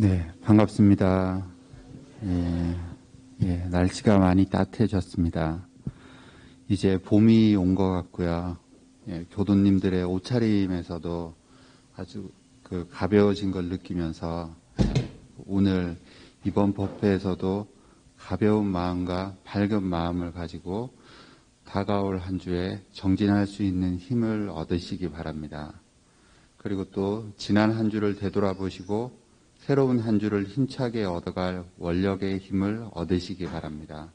네, 반갑습니다. 날씨가 많이 따뜻해졌습니다. 이제 봄이 온 것 같고요. 교도님들의 옷차림에서도 아주 가벼워진 걸 느끼면서 오늘 이번 법회에서도 가벼운 마음과 밝은 마음을 가지고 다가올 한 주에 정진할 수 있는 힘을 얻으시기 바랍니다. 그리고 또 지난 한 주를 되돌아보시고 새로운 한 주를 힘차게 얻어갈 원력의 힘을 얻으시기 바랍니다.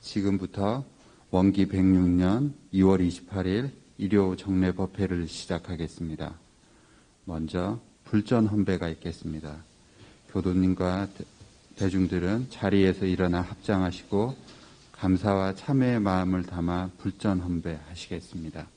지금부터 원기 106년 2월 28일 일요 정례 법회를 시작하겠습니다. 먼저 불전 헌배가 있겠습니다. 교도님과 대중들은 자리에서 일어나 합장하시고 감사와 참회의 마음을 담아 불전 헌배하시겠습니다.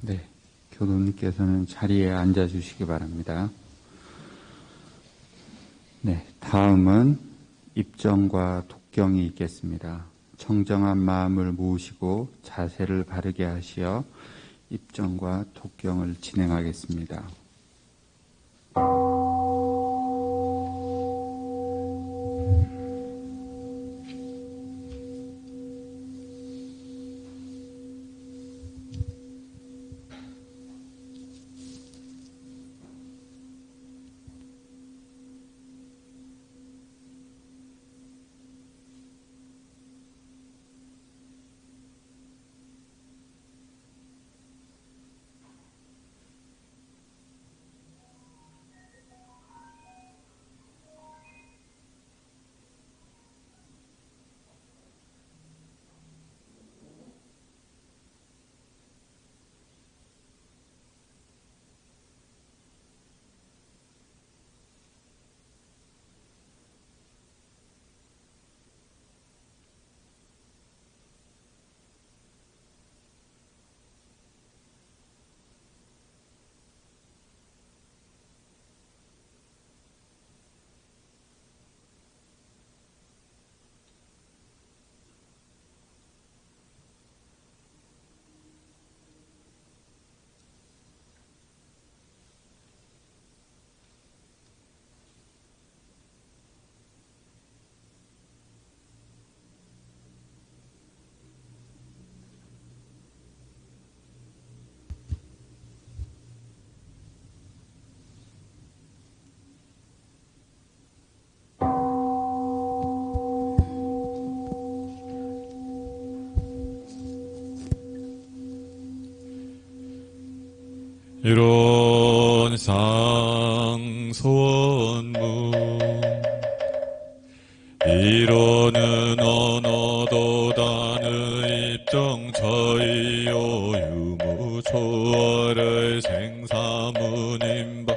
네, 교도님께서는 자리에 앉아주시기 바랍니다. 네, 다음은 입정과 독경이 있겠습니다. 청정한 마음을 모으시고 자세를 바르게 하시어 입정과 독경을 진행하겠습니다. 이론상 소원문 이론은 언어도 단의 입정 저이요 유무 초월의 생사문임바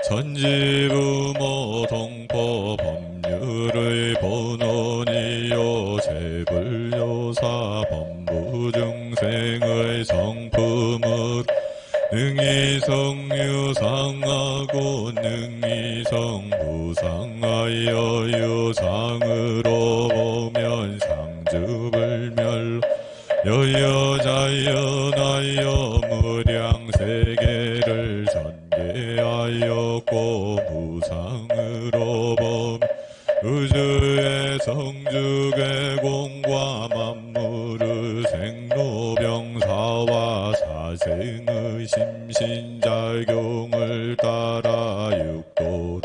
전지부모 동포 법률의 본원이요 재불요사 법무중생의 성품을 능이성유상하고 능이성무상하여 유상으로 보면 상주불멸 여여자연하여 무량세계를 전개하였고 무상으로 보면 우주의 성주계공과 만물의 생로병사와 사생의 심신작용을 따라 육도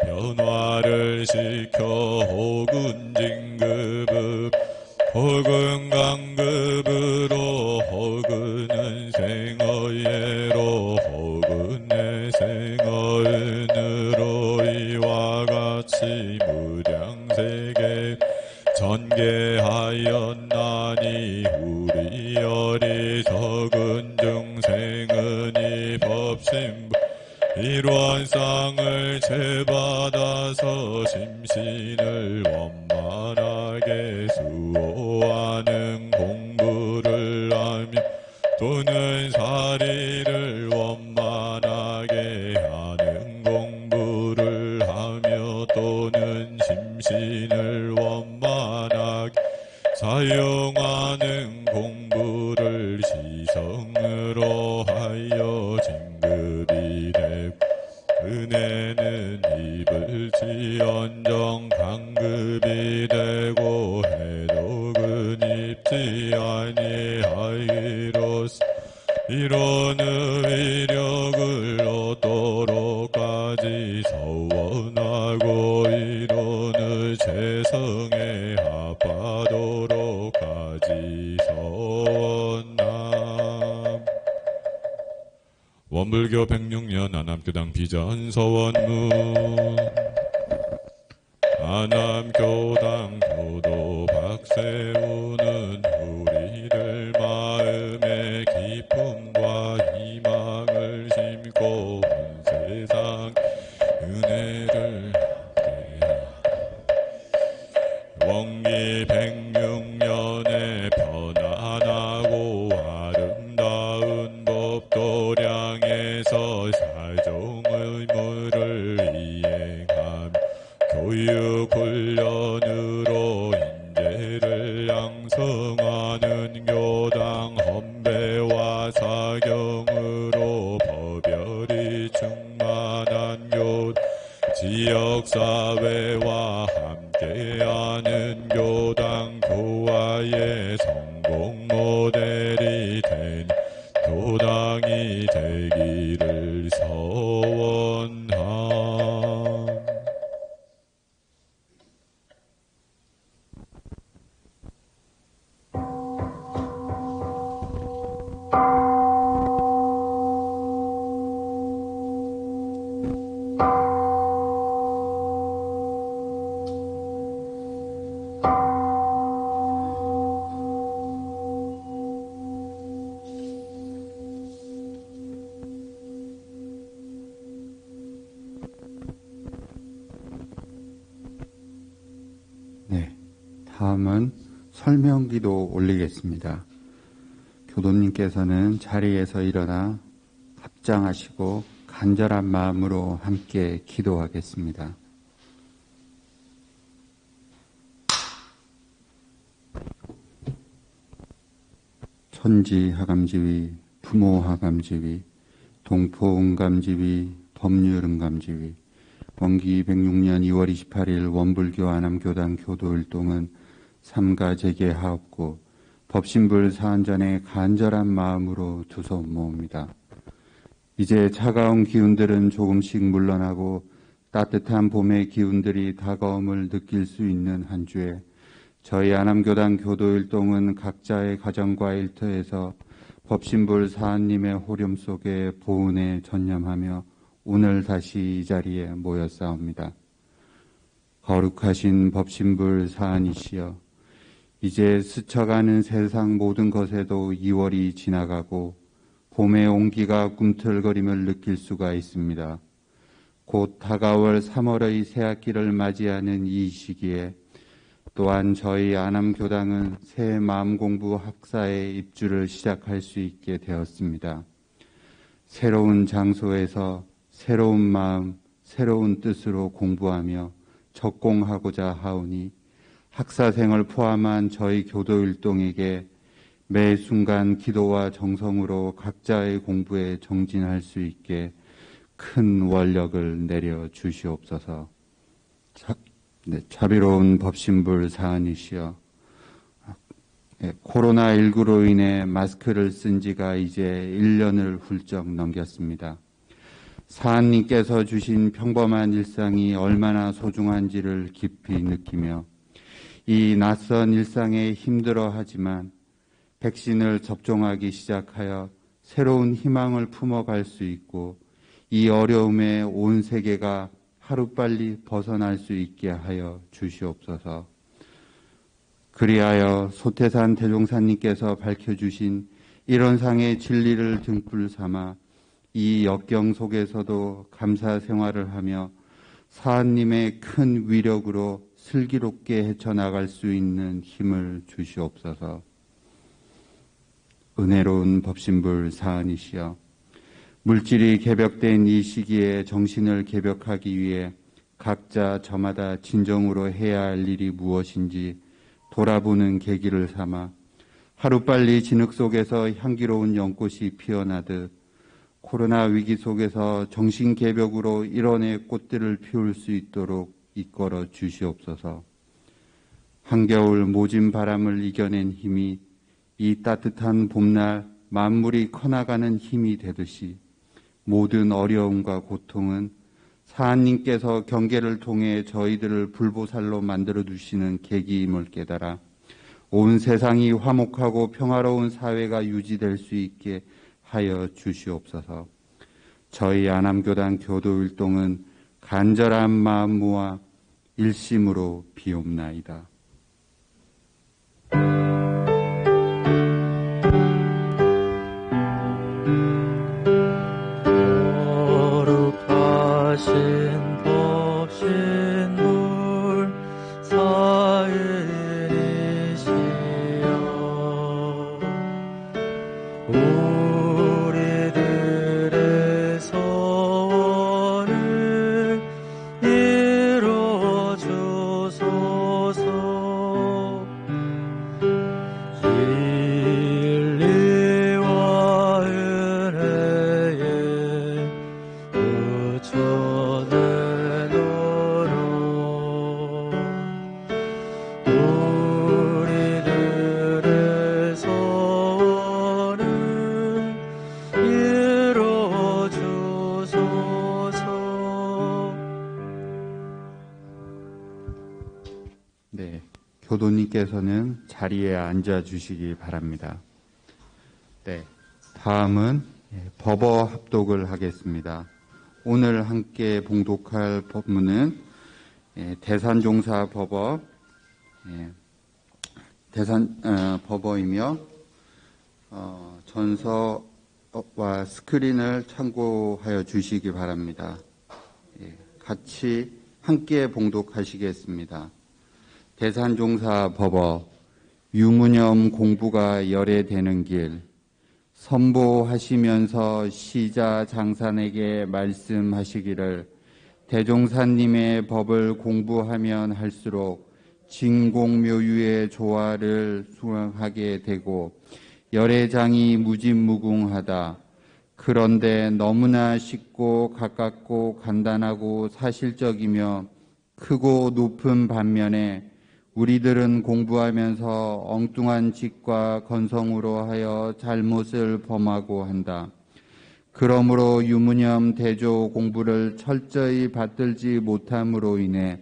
변화를 시켜 혹은 진급을 혹은 강급으로 혹은 생어예로 혹은 내생어은으로 이와 같이 무량세계 전개하였나니 우리 어리석은 중생은 이 법신부 이러한 쌍을 제받아서 심신을 원만하게 수호하는 공부를 하며 또는 사리를 원만하게 하는 공부를 하며 또는 심신을 원만하게 사용하는 공부를 시성으로 하여 진급이 되고 은혜는 입을지언정 강급이 되고 해독은 입지 아니하이로서 이런 의력을 얻도록까지 서원하고 이런 재성에 합하도록까지 서원함. 원불교 106년 안암교당 비전 서원문 안암교당 교도 박세우는 우리들 마음에 기쁨과 희망을 심고 온 세상 은혜를 원기 106년에 편안하고 아름다운 법도량에서 사종 의무를 이행하며 교육 훈련으로 인재를 양성하는 교당 헌배와 사경으로 법열이 충만한 교당 지역사회와 함께하는 교당 교화의 성공 모델이 된 교당이 되기를 서원함. 다음은 설명기도 올리겠습니다. 교도님께서는 자리에서 일어나 합장하시고 간절한 마음으로 함께 기도하겠습니다. 천지하감지위, 부모하감지위, 동포응감지위, 법률응감지위, 원기 106년 2월 28일 원불교 안암교당 교도일동은 삼가 재개하옵고 법신불 사안전에 간절한 마음으로 두 손 모읍니다. 이제 차가운 기운들은 조금씩 물러나고 따뜻한 봄의 기운들이 다가옴을 느낄 수 있는 한 주에 저희 안암교당 교도일동은 각자의 가정과 일터에서 법신불 사안님의 호렴 속에 보은에 전념하며 오늘 다시 이 자리에 모였사옵니다. 거룩하신 법신불 사안이시여, 이제 스쳐가는 세상 모든 것에도 2월이 지나가고 봄의 온기가 꿈틀거림을 느낄 수가 있습니다. 곧 다가올 3월의 새학기를 맞이하는 이 시기에 또한 저희 안암교당은 새 마음공부 학사의 입주를 시작할 수 있게 되었습니다. 새로운 장소에서 새로운 마음, 새로운 뜻으로 공부하며 적공하고자 하오니 학사생을 포함한 저희 교도일동에게 매 순간 기도와 정성으로 각자의 공부에 정진할 수 있게 큰 원력을 내려 주시옵소서. 자비로운 법신불 사안이시여, 코로나19로 인해 마스크를 쓴 지가 이제 1년을 훌쩍 넘겼습니다. 사안님께서 주신 평범한 일상이 얼마나 소중한지를 깊이 느끼며 이 낯선 일상에 힘들어하지만 백신을 접종하기 시작하여 새로운 희망을 품어갈 수 있고 이 어려움에 온 세계가 하루빨리 벗어날 수 있게 하여 주시옵소서. 그리하여 소태산 대종사님께서 밝혀주신 이런 상의 진리를 등불 삼아 이 역경 속에서도 감사 생활을 하며 사한님의 큰 위력으로 슬기롭게 헤쳐나갈 수 있는 힘을 주시옵소서. 은혜로운 법신불 사한이시여, 물질이 개벽된 이 시기에 정신을 개벽하기 위해 각자 저마다 진정으로 해야 할 일이 무엇인지 돌아보는 계기를 삼아 하루빨리 진흙 속에서 향기로운 연꽃이 피어나듯 코로나 위기 속에서 정신개벽으로 일원의 꽃들을 피울 수 있도록 이끌어 주시옵소서. 한겨울 모진 바람을 이겨낸 힘이 이 따뜻한 봄날 만물이 커나가는 힘이 되듯이 모든 어려움과 고통은 사한님께서 경계를 통해 저희들을 불보살로 만들어 주시는 계기임을 깨달아 온 세상이 화목하고 평화로운 사회가 유지될 수 있게 하여 주시옵소서. 저희 안암교단 교도율동은 간절한 마음 모아 일심으로 비옵나이다. 거룩하신 법신불 사인이시여, 우리들의 소원을 이뤄주소서. 진리와 은혜에 붙여내도록 우리들의 소원을 이뤄주소서. 네, 교도님께서는 자리에 앉아 주시기 바랍니다. 네, 다음은 법어 합독을 하겠습니다. 오늘 함께 봉독할 법문은 대산종사 법어, 법어이며 전서와 스크린을 참고하여 주시기 바랍니다. 같이 함께 봉독하시겠습니다. 대산종사 법어, 유무념 공부가 열애되는 길. 선보하시면서 시자 장산에게 말씀하시기를 대종사님의 법을 공부하면 할수록 진공묘유의 조화를 수행하게 되고 열애장이 무진무궁하다. 그런데 너무나 쉽고 가깝고 간단하고 사실적이며 크고 높은 반면에 우리들은 공부하면서 엉뚱한 짓과 건성으로 하여 잘못을 범하고 한다. 그러므로 유무념 대조 공부를 철저히 받들지 못함으로 인해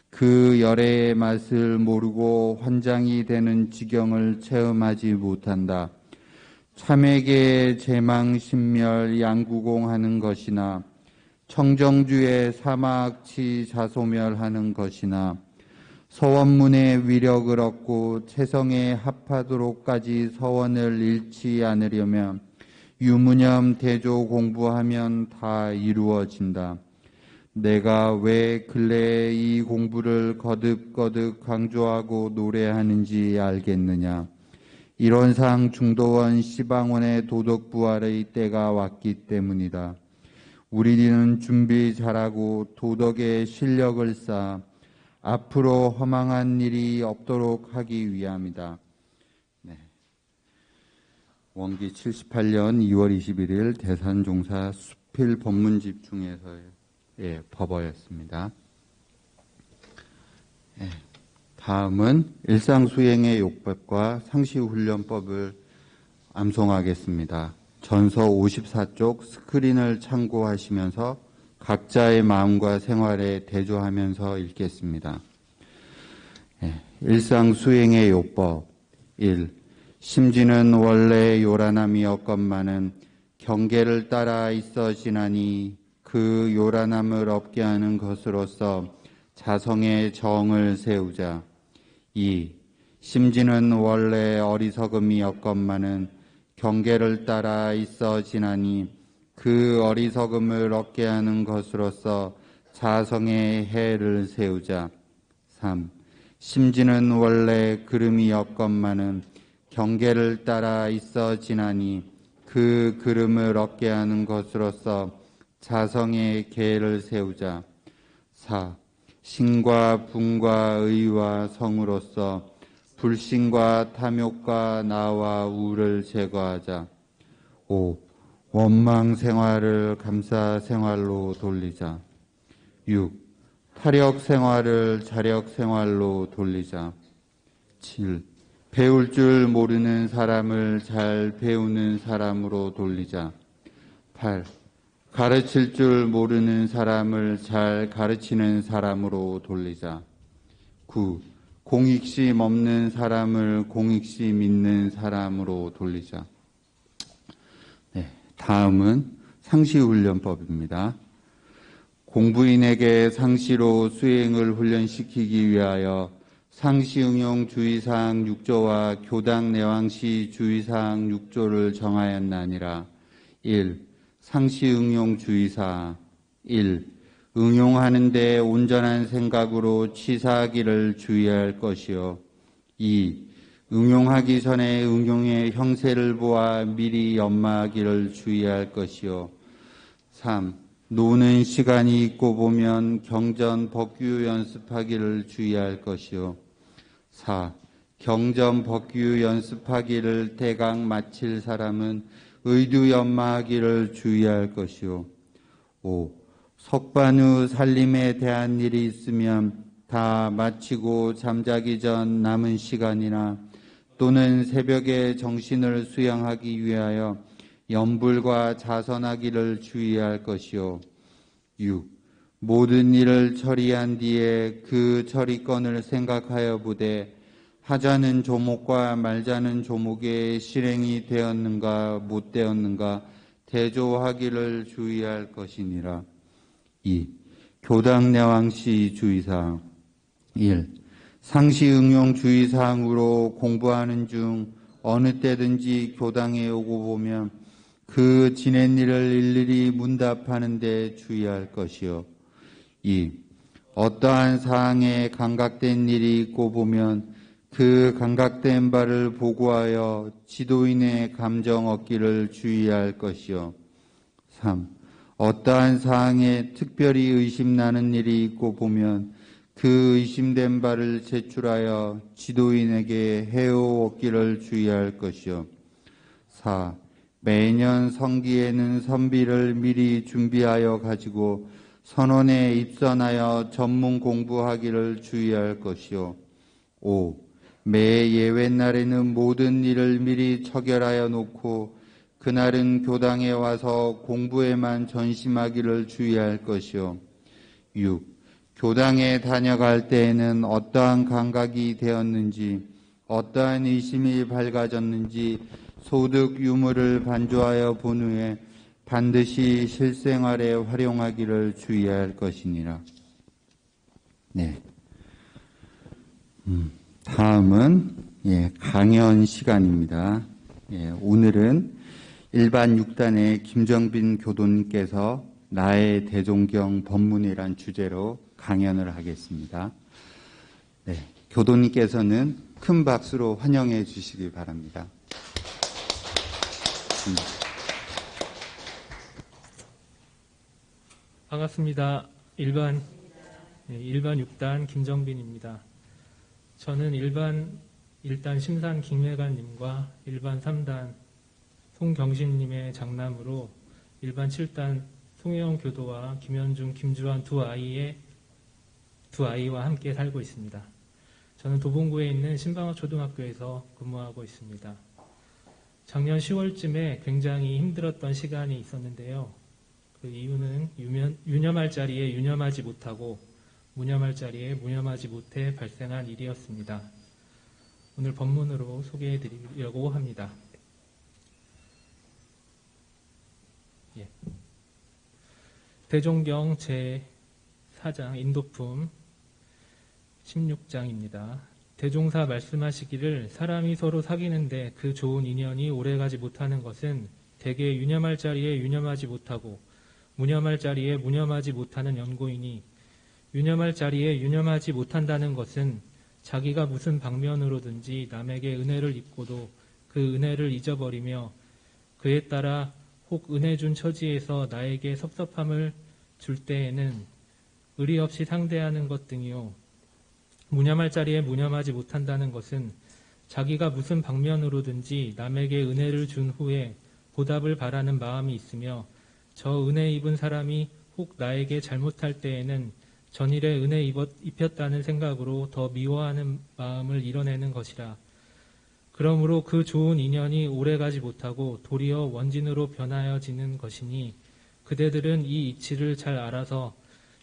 그 열애의 맛을 모르고 환장이 되는 지경을 체험하지 못한다. 참회계의 제망신멸 양구공하는 것이나 청정주의 사마악치 자소멸하는 것이나 서원문의 위력을 얻고 체성에 합하도록까지 서원을 잃지 않으려면 유무념 대조 공부하면 다 이루어진다. 내가 왜 근래에 이 공부를 거듭거듭 강조하고 노래하는지 알겠느냐. 일원상 중도원 시방원의 도덕부활의 때가 왔기 때문이다. 우리는 준비 잘하고 도덕의 실력을 쌓아 앞으로 허망한 일이 없도록 하기 위함이다. 네. 원기 78년 2월 21일 대산종사 수필 법문집 중에서의 법어였습니다. 다음은 일상수행의 욕법과 상시훈련법을 암송하겠습니다. 전서 54쪽 스크린을 참고하시면서 각자의 마음과 생활에 대조하면서 읽겠습니다. 일상수행의 요법 1. 심지는 원래 요란함이었건만은 경계를 따라 있어지나니 그 요란함을 없게 하는 것으로서 자성의 정을 세우자. 2. 심지는 원래 어리석음이었건만은 경계를 따라 있어지나니 그 어리석음을 얻게 하는 것으로서 자성의 해를 세우자. 3. 심지는 원래 그름이었건만은 경계를 따라 있어지나니 그 그름을 얻게 하는 것으로서 자성의 계를 세우자. 4. 신과 분과 의와 성으로서 불신과 탐욕과 나와 우를 제거하자. 5. 원망 생활을 감사 생활로 돌리자. 6. 타력 생활을 자력 생활로 돌리자. 7. 배울 줄 모르는 사람을 잘 배우는 사람으로 돌리자. 8. 가르칠 줄 모르는 사람을 잘 가르치는 사람으로 돌리자. 9. 공익심 없는 사람을 공익심 있는 사람으로 돌리자. 네, 다음은 상시훈련법입니다. 공부인에게 상시로 수행을 훈련시키기 위하여 상시응용 주의사항 6조와 교당 내왕시 주의사항 6조를 정하였나니라. 1. 상시응용 주의사항 1. 응용하는 데 온전한 생각으로 치사하기를 주의할 것이요. 2. 응용하기 전에 응용의 형세를 보아 미리 연마하기를 주의할 것이요. 3. 노는 시간이 있고 보면 경전 법규 연습하기를 주의할 것이요. 4. 경전 법규 연습하기를 대강 마칠 사람은 의두 연마하기를 주의할 것이요. 5. 석반 후 살림에 대한 일이 있으면 다 마치고 잠자기 전 남은 시간이나 또는 새벽에 정신을 수양하기 위하여 염불과 자선하기를 주의할 것이요. 6. 모든 일을 처리한 뒤에 그 처리건을 생각하여 보되 하자는 조목과 말자는 조목에 실행이 되었는가 못 되었는가 대조하기를 주의할 것이니라. 2. 교당 내왕시 주의사항 1. 상시 응용 주의사항으로 공부하는 중 어느 때든지 교당에 오고 보면 그 지낸 일을 일일이 문답하는 데 주의할 것이요. 2. 어떠한 사항에 감각된 일이 있고 보면 그 감각된 바를 보고하여 지도인의 감정 얻기를 주의할 것이요. 3. 어떠한 사항에 특별히 의심나는 일이 있고 보면 그 의심된 바를 제출하여 지도인에게 해오 얻기를 주의할 것이요. 4. 매년 성기에는 선비를 미리 준비하여 가지고 선원에 입선하여 전문 공부하기를 주의할 것이요. 5. 매 예외날에는 모든 일을 미리 처결하여 놓고 그날은 교당에 와서 공부에만 전심하기를 주의할 것이요. 6. 교당에 다녀갈 때에는 어떠한 감각이 되었는지 어떠한 의심이 밝아졌는지 소득 유무를 반조하여 본 후에 반드시 실생활에 활용하기를 주의할 것이니라. 네. 다음은 강연 시간입니다. 오늘은 일반 6단의 김정빈 교도님께서 나의 대종경 법문이란 주제로 강연을 하겠습니다. 네, 교도님께서는 큰 박수로 환영해 주시기 바랍니다. 반갑습니다. 일반 6단 김정빈입니다. 저는 일반 1단 심산 김회관님과 일반 3단 송경신님의 장남으로 일반 7단 송혜영 교도와 김현중, 김주환 두 아이와 함께 살고 있습니다. 저는 도봉구에 있는 신방학 초등학교에서 근무하고 있습니다. 작년 10월쯤에 굉장히 힘들었던 시간이 있었는데요. 그 이유는 유념할 자리에 유념하지 못하고 무념할 자리에 무념하지 못해 발생한 일이었습니다. 오늘 법문으로 소개해 드리려고 합니다. 대종경 제4장 인도품 16장입니다. 대종사 말씀하시기를 사람이 서로 사귀는데 그 좋은 인연이 오래가지 못하는 것은 대개 유념할 자리에 유념하지 못하고 무념할 자리에 무념하지 못하는 연고이니 유념할 자리에 유념하지 못한다는 것은 자기가 무슨 방면으로든지 남에게 은혜를 입고도 그 은혜를 잊어버리며 그에 따라 혹 은혜 준 처지에서 나에게 섭섭함을 줄 때에는 의리 없이 상대하는 것 등이요. 무념할 자리에 무념하지 못한다는 것은 자기가 무슨 방면으로든지 남에게 은혜를 준 후에 보답을 바라는 마음이 있으며 저 은혜 입은 사람이 혹 나에게 잘못할 때에는 전일에 은혜 입혔다는 생각으로 더 미워하는 마음을 이뤄내는 것이라. 그러므로 그 좋은 인연이 오래가지 못하고 도리어 원진으로 변하여지는 것이니 그대들은 이 이치를 잘 알아서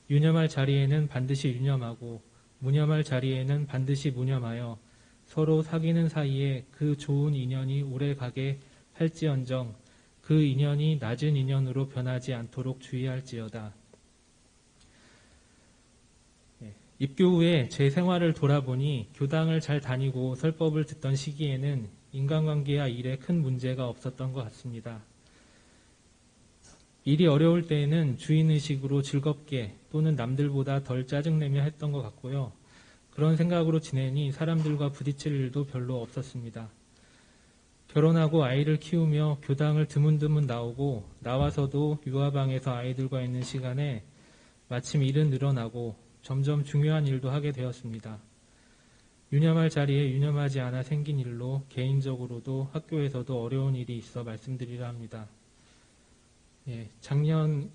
유념할 자리에는 반드시 유념하고 무념할 자리에는 반드시 무념하여 서로 사귀는 사이에 그 좋은 인연이 오래가게 할지언정 그 인연이 낮은 인연으로 변하지 않도록 주의할지어다. 입교 후에 제 생활을 돌아보니 교당을 잘 다니고 설법을 듣던 시기에는 인간관계와 일에 큰 문제가 없었던 것 같습니다. 일이 어려울 때에는 주인의식으로 즐겁게 또는 남들보다 덜 짜증내며 했던 것 같고요. 그런 생각으로 지내니 사람들과 부딪힐 일도 별로 없었습니다. 결혼하고 아이를 키우며 교당을 드문드문 나오고 나와서도 유아방에서 아이들과 있는 시간에 마침 일은 늘어나고 점점 중요한 일도 하게 되었습니다. 유념할 자리에 유념하지 않아 생긴 일로 개인적으로도 학교에서도 어려운 일이 있어 말씀드리려 합니다. 작년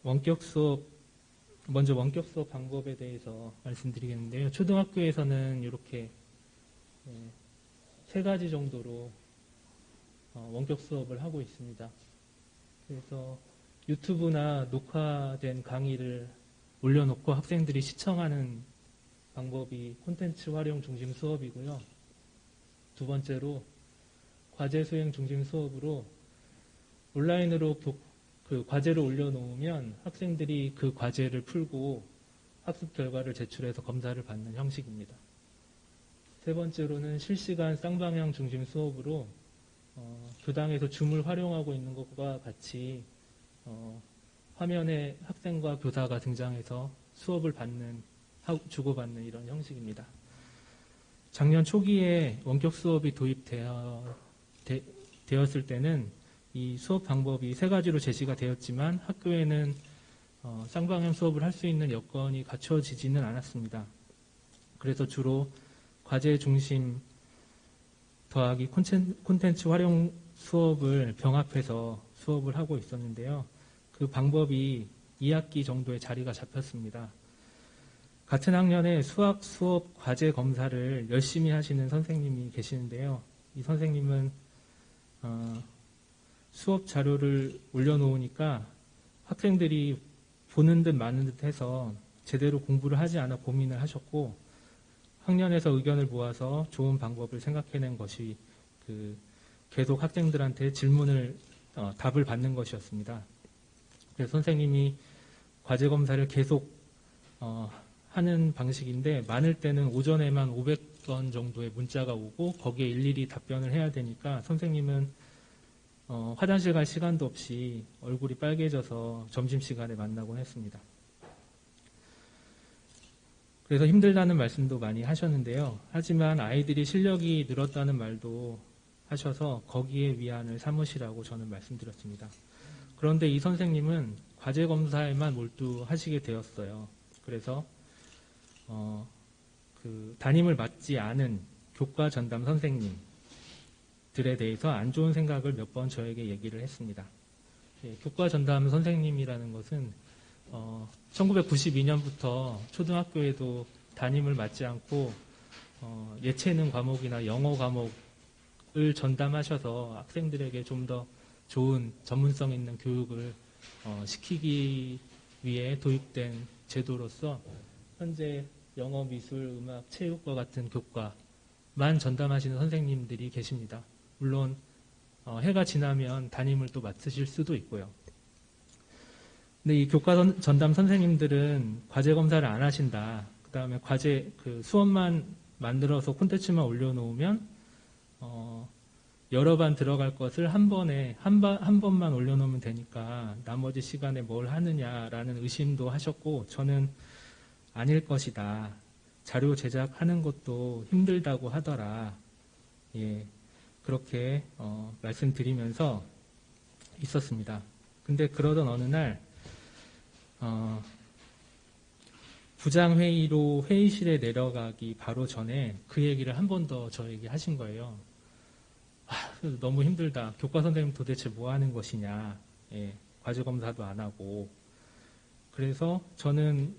원격 수업 방법에 대해서 말씀드리겠는데요. 초등학교에서는 이렇게 3가지 정도로 원격 수업을 하고 있습니다. 그래서 유튜브나 녹화된 강의를 올려놓고 학생들이 시청하는 방법이 콘텐츠 활용 중심 수업이고요. 두 번째로 과제 수행 중심 수업으로 온라인으로 그 과제를 올려놓으면 학생들이 그 과제를 풀고 학습 결과를 제출해서 검사를 받는 형식입니다. 세 번째로는 실시간 쌍방향 중심 수업으로 교당에서 줌을 활용하고 있는 것과 같이 화면에 학생과 교사가 등장해서 수업을 주고받는 이런 형식입니다. 작년 초기에 원격 수업이 도입되었을 때는 이 수업 방법이 3가지로 제시가 되었지만 학교에는 쌍방향 수업을 할 수 있는 여건이 갖춰지지는 않았습니다. 그래서 주로 과제 중심 더하기 콘텐츠 활용 수업을 병합해서 수업을 하고 있었는데요. 그 방법이 2학기 정도의 자리가 잡혔습니다. 같은 학년에 수학 수업 과제 검사를 열심히 하시는 선생님이 계시는데요. 이 선생님은 수업 자료를 올려놓으니까 학생들이 보는 듯 마는 듯 해서 제대로 공부를 하지 않아 고민을 하셨고 학년에서 의견을 모아서 좋은 방법을 생각해낸 것이 계속 학생들한테 답을 받는 것이었습니다. 그래서 선생님이 과제 검사를 계속 하는 방식인데 많을 때는 오전에만 500건 정도의 문자가 오고 거기에 일일이 답변을 해야 되니까 선생님은 화장실 갈 시간도 없이 얼굴이 빨개져서 점심시간에 만나곤 했습니다. 그래서 힘들다는 말씀도 많이 하셨는데요. 하지만 아이들이 실력이 늘었다는 말도 하셔서 거기에 위안을 삼으시라고 저는 말씀드렸습니다. 그런데 이 선생님은 과제 검사에만 몰두하시게 되었어요. 그래서 담임을 맡지 않은 교과 전담 선생님들에 대해서 안 좋은 생각을 몇 번 저에게 얘기를 했습니다. 교과 전담 선생님이라는 것은 1992년부터 초등학교에도 담임을 맡지 않고 예체능 과목이나 영어 과목을 전담하셔서 학생들에게 좀 더 좋은 전문성 있는 교육을 시키기 위해 도입된 제도로서 현재 영어, 미술, 음악, 체육과 같은 교과만 전담하시는 선생님들이 계십니다. 물론 해가 지나면 담임을 또 맡으실 수도 있고요. 근데 이 교과 전담 선생님들은 과제 검사를 안 하신다. 그 다음에 수업만 만들어서 콘텐츠만 올려놓으면 여러 반 들어갈 것을 한 번에 한 번만 올려놓으면 되니까 나머지 시간에 뭘 하느냐라는 의심도 하셨고, 저는 아닐 것이다. 자료 제작하는 것도 힘들다고 하더라. 예, 그렇게 말씀드리면서 있었습니다. 근데 그러던 어느 날 부장회의로 회의실에 내려가기 바로 전에 그 얘기를 한 번 더 저에게 하신 거예요. 너무 힘들다. 교과 선생님 도대체 뭐 하는 것이냐. 예, 과제 검사도 안 하고. 그래서 저는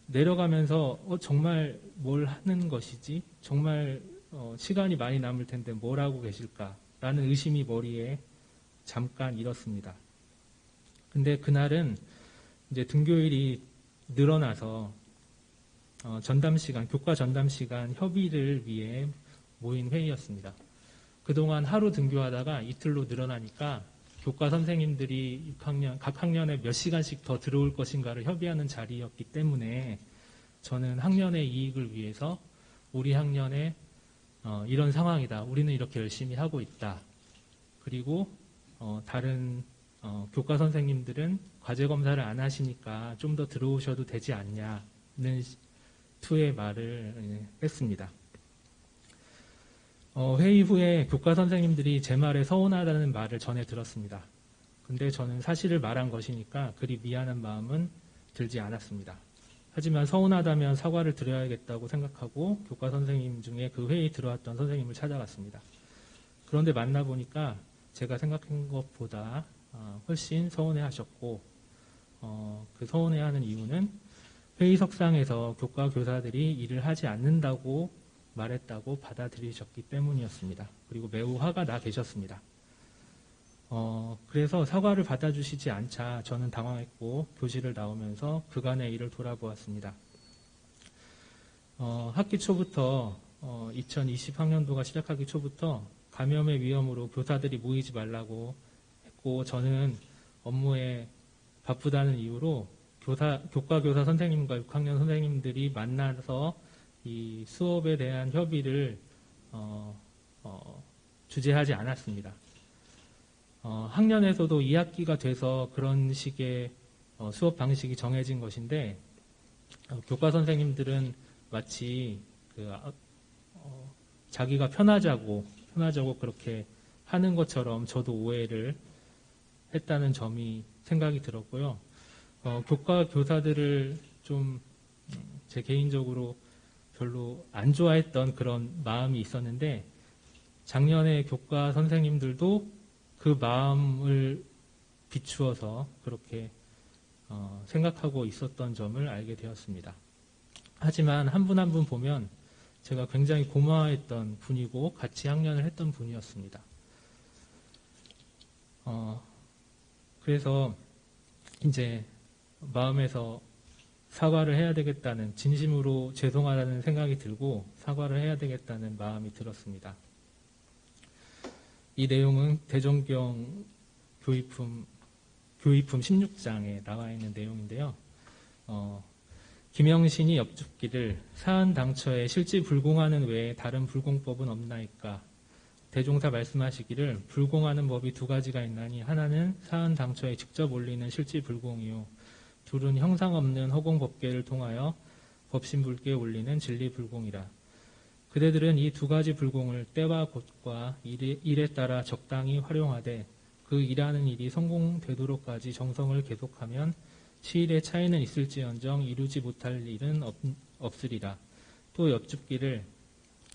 내려가면서 정말 뭘 하는 것이지? 정말 시간이 많이 남을 텐데 뭘 하고 계실까라는 의심이 머리에 잠깐 일었습니다. 근데 그날은 이제 등교일이 늘어나서 전담 시간, 교과 전담 시간 협의를 위해 모인 회의였습니다. 그동안 하루 등교하다가 이틀로 늘어나니까 교과 선생님들이 6학년, 각 학년에 몇 시간씩 더 들어올 것인가를 협의하는 자리였기 때문에 저는 학년의 이익을 위해서 우리 학년에 이런 상황이다. 우리는 이렇게 열심히 하고 있다. 그리고 다른 교과 선생님들은 과제 검사를 안 하시니까 좀 더 들어오셔도 되지 않냐는 투의 말을 했습니다. 회의 후에 교과 선생님들이 제 말에 서운하다는 말을 전해 들었습니다. 근데 저는 사실을 말한 것이니까 그리 미안한 마음은 들지 않았습니다. 하지만 서운하다면 사과를 드려야겠다고 생각하고 교과 선생님 중에 그 회의에 들어왔던 선생님을 찾아갔습니다. 그런데 만나보니까 제가 생각한 것보다 훨씬 서운해하셨고, 그 서운해하는 이유는 회의석상에서 교과 교사들이 일을 하지 않는다고 말했다고 받아들이셨기 때문이었습니다. 그리고 매우 화가 나 계셨습니다. 그래서 사과를 받아주시지 않자 저는 당황했고 교실을 나오면서 그간의 일을 돌아보았습니다. 학기 초부터 2020학년도가 시작하기 초부터 감염의 위험으로 교사들이 모이지 말라고 했고, 저는 업무에 바쁘다는 이유로 교과 교사 선생님과 6학년 선생님들이 만나서 이 수업에 대한 협의를 주재하지 않았습니다. 학년에서도 2학기가 돼서 그런 식의 수업 방식이 정해진 것인데, 교과 선생님들은 마치 자기가 편하자고 그렇게 하는 것처럼 저도 오해를 했다는 점이 생각이 들었고요. 교과 교사들을 좀 제 개인적으로 별로 안 좋아했던 그런 마음이 있었는데, 작년에 교과 선생님들도 그 마음을 비추어서 그렇게 생각하고 있었던 점을 알게 되었습니다. 하지만 한 분 한 분 보면 제가 굉장히 고마워했던 분이고 같이 학년을 했던 분이었습니다. 그래서 이제 마음에서 사과를 해야 되겠다는, 진심으로 죄송하다는 생각이 들고 사과를 해야 되겠다는 마음이 들었습니다. 이 내용은 대종경 교의품 16장에 나와 있는 내용인데요. 김영신이 엽죽기를 사한 당처에 실지 불공하는 외에 다른 불공법은 없나이까. 대종사 말씀하시기를 불공하는 법이 두 가지가 있나니 하나는 사한 당처에 직접 올리는 실지 불공이요, 둘은 형상 없는 허공 법계를 통하여 법신불계에 올리는 진리 불공이라. 그대들은 이 두 가지 불공을 때와 곳과 일에 따라 적당히 활용하되 그 일하는 일이 성공되도록까지 정성을 계속하면 시일의 차이는 있을지언정 이루지 못할 일은 없으리라. 또 엽죽기를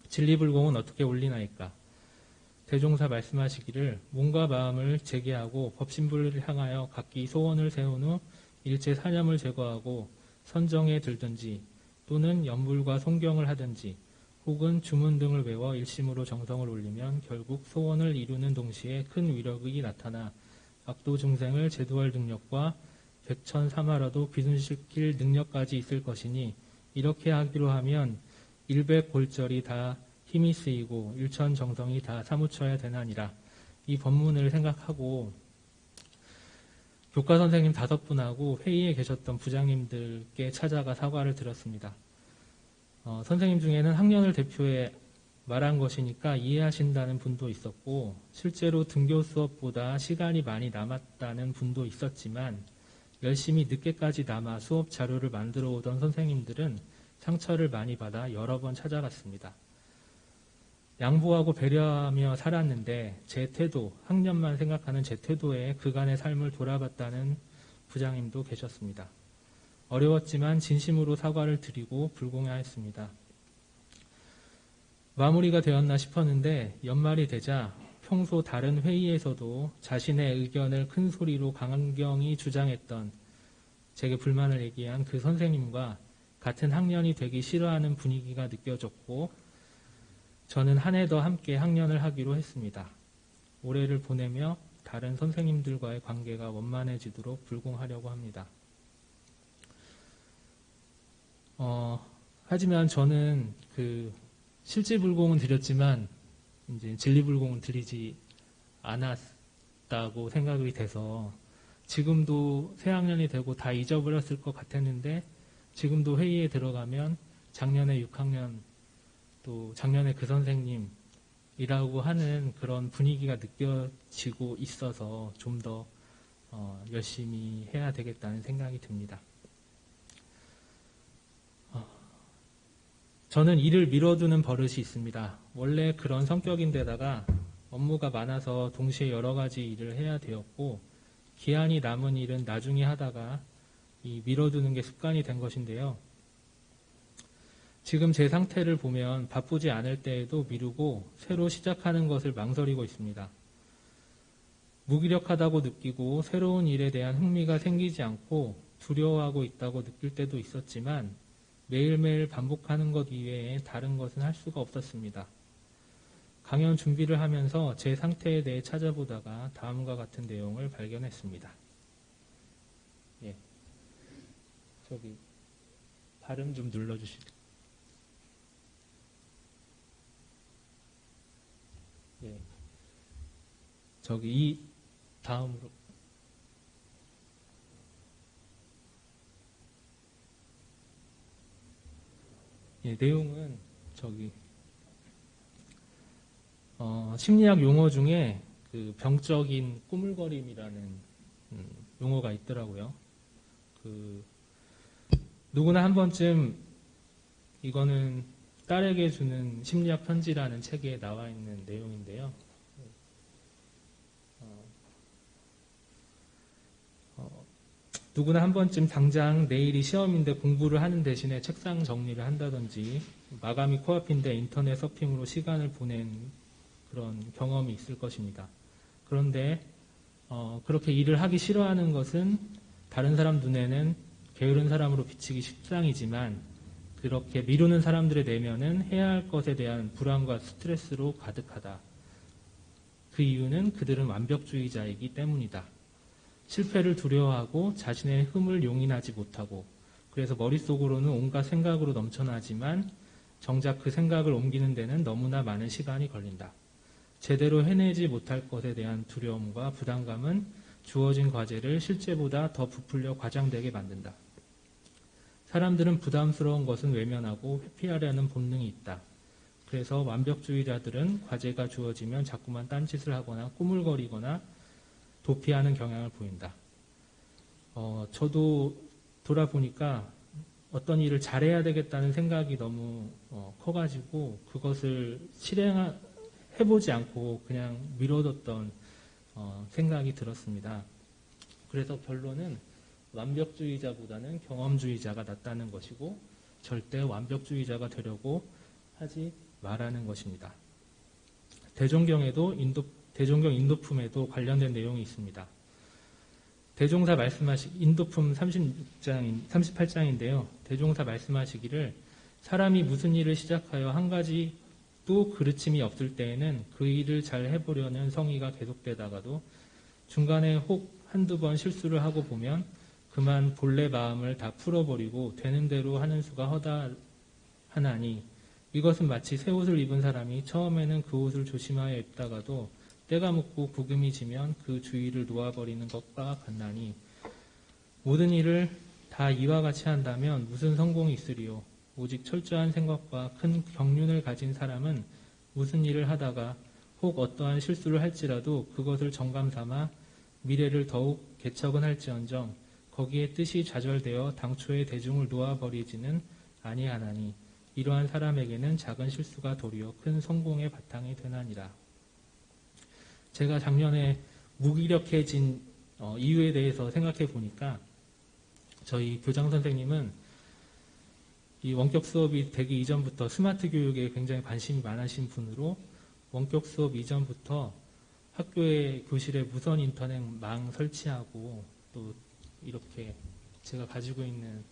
진리불공은 어떻게 올리나이까. 대종사 말씀하시기를 몸과 마음을 재개하고 법신불을 향하여 각기 소원을 세운 후 일체 사념을 제거하고 선정에 들든지, 또는 연불과 송경을 하든지, 혹은 주문 등을 외워 일심으로 정성을 올리면 결국 소원을 이루는 동시에 큰 위력이 나타나 악도 중생을 제도할 능력과 백천삼하라도 귀순시킬 능력까지 있을 것이니, 이렇게 하기로 하면 일백골절이 다 힘이 쓰이고 일천정성이 다 사무쳐야 되나니라. 이 법문을 생각하고 교과 선생님 5분하고 회의에 계셨던 부장님들께 찾아가 사과를 드렸습니다. 선생님 중에는 학년을 대표해 말한 것이니까 이해하신다는 분도 있었고, 실제로 등교 수업보다 시간이 많이 남았다는 분도 있었지만, 열심히 늦게까지 남아 수업 자료를 만들어 오던 선생님들은 상처를 많이 받아 여러 번 찾아갔습니다. 양보하고 배려하며 살았는데 제 태도, 학년만 생각하는 제 태도에 그간의 삶을 돌아봤다는 부장님도 계셨습니다. 어려웠지만 진심으로 사과를 드리고 불공하였습니다. 마무리가 되었나 싶었는데 연말이 되자 평소 다른 회의에서도 자신의 의견을 큰 소리로 강경히 주장했던, 제게 불만을 얘기한 그 선생님과 같은 학년이 되기 싫어하는 분위기가 느껴졌고, 저는 한 해 더 함께 학년을 하기로 했습니다. 올해를 보내며 다른 선생님들과의 관계가 원만해지도록 불공하려고 합니다. 하지만 저는 실질불공은 드렸지만 이제 진리불공은 드리지 않았다고 생각이 돼서, 지금도 새학년이 되고 다 잊어버렸을 것 같았는데 지금도 회의에 들어가면 작년에 6학년 또 작년에 그 선생님이라고 하는 그런 분위기가 느껴지고 있어서 좀 더 열심히 해야 되겠다는 생각이 듭니다. 저는 일을 미뤄두는 버릇이 있습니다. 원래 그런 성격인데다가 업무가 많아서 동시에 여러 가지 일을 해야 되었고, 기한이 남은 일은 나중에 하다가 이 미뤄두는 게 습관이 된 것인데요. 지금 제 상태를 보면 바쁘지 않을 때에도 미루고 새로 시작하는 것을 망설이고 있습니다. 무기력하다고 느끼고 새로운 일에 대한 흥미가 생기지 않고 두려워하고 있다고 느낄 때도 있었지만 매일매일 반복하는 것 이외에 다른 것은 할 수가 없었습니다. 강연 준비를 하면서 제 상태에 대해 찾아보다가 다음과 같은 내용을 발견했습니다. 저기 발음 좀 눌러주실까요? 저기 이 다음으로 내용은 저기 심리학 용어 중에 그 병적인 꾸물거림이라는 용어가 있더라고요. 누구나 한 번쯤, 이거는 딸에게 주는 심리학 편지라는 책에 나와 있는 내용인데요. 누구나 한 번쯤 당장 내일이 시험인데 공부를 하는 대신에 책상 정리를 한다든지, 마감이 코앞인데 인터넷 서핑으로 시간을 보낸 그런 경험이 있을 것입니다. 그런데 그렇게 일을 하기 싫어하는 것은 다른 사람 눈에는 게으른 사람으로 비치기 십상이지만, 그렇게 미루는 사람들의 내면은 해야 할 것에 대한 불안과 스트레스로 가득하다. 그 이유는 그들은 완벽주의자이기 때문이다. 실패를 두려워하고 자신의 흠을 용인하지 못하고, 그래서 머릿속으로는 온갖 생각으로 넘쳐나지만 정작 그 생각을 옮기는 데는 너무나 많은 시간이 걸린다. 제대로 해내지 못할 것에 대한 두려움과 부담감은 주어진 과제를 실제보다 더 부풀려 과장되게 만든다. 사람들은 부담스러운 것은 외면하고 회피하려는 본능이 있다. 그래서 완벽주의자들은 과제가 주어지면 자꾸만 딴짓을 하거나 꾸물거리거나 도피하는 경향을 보인다. 저도 돌아보니까 어떤 일을 잘해야 되겠다는 생각이 너무 커가지고 그것을 실행해보지 않고 그냥 미뤄뒀던 생각이 들었습니다. 그래서 결론은 완벽주의자보다는 경험주의자가 낫다는 것이고, 절대 완벽주의자가 되려고 하지 말라는 것입니다. 대종경 인도품에도 관련된 내용이 있습니다. 대종사 인도품 38장인데요. 대종사 말씀하시기를, 사람이 무슨 일을 시작하여 한 가지도 그르침이 없을 때에는 그 일을 잘 해보려는 성의가 계속되다가도 중간에 혹 한두 번 실수를 하고 보면 그만 본래 마음을 다 풀어버리고 되는 대로 하는 수가 허다하나니, 이것은 마치 새 옷을 입은 사람이 처음에는 그 옷을 조심하여 입다가도 때가 묻고 구김이 지면 그 주위를 놓아버리는 것과 같나니, 모든 일을 다 이와 같이 한다면 무슨 성공이 있으리요. 오직 철저한 생각과 큰 경륜을 가진 사람은 무슨 일을 하다가 혹 어떠한 실수를 할지라도 그것을 정감 삼아 미래를 더욱 개척은 할지언정 거기에 뜻이 좌절되어 당초의 대중을 놓아버리지는 아니하나니 이러한 사람에게는 작은 실수가 도리어 큰 성공의 바탕이 되나니라. 제가 작년에 무기력해진 이유에 대해서 생각해 보니까 저희 교장 선생님은 이 원격 수업이 되기 이전부터 스마트 교육에 굉장히 관심이 많으신 분으로 원격 수업 이전부터 학교의 교실에 무선 인터넷망 설치하고 또 이렇게 제가 가지고 있는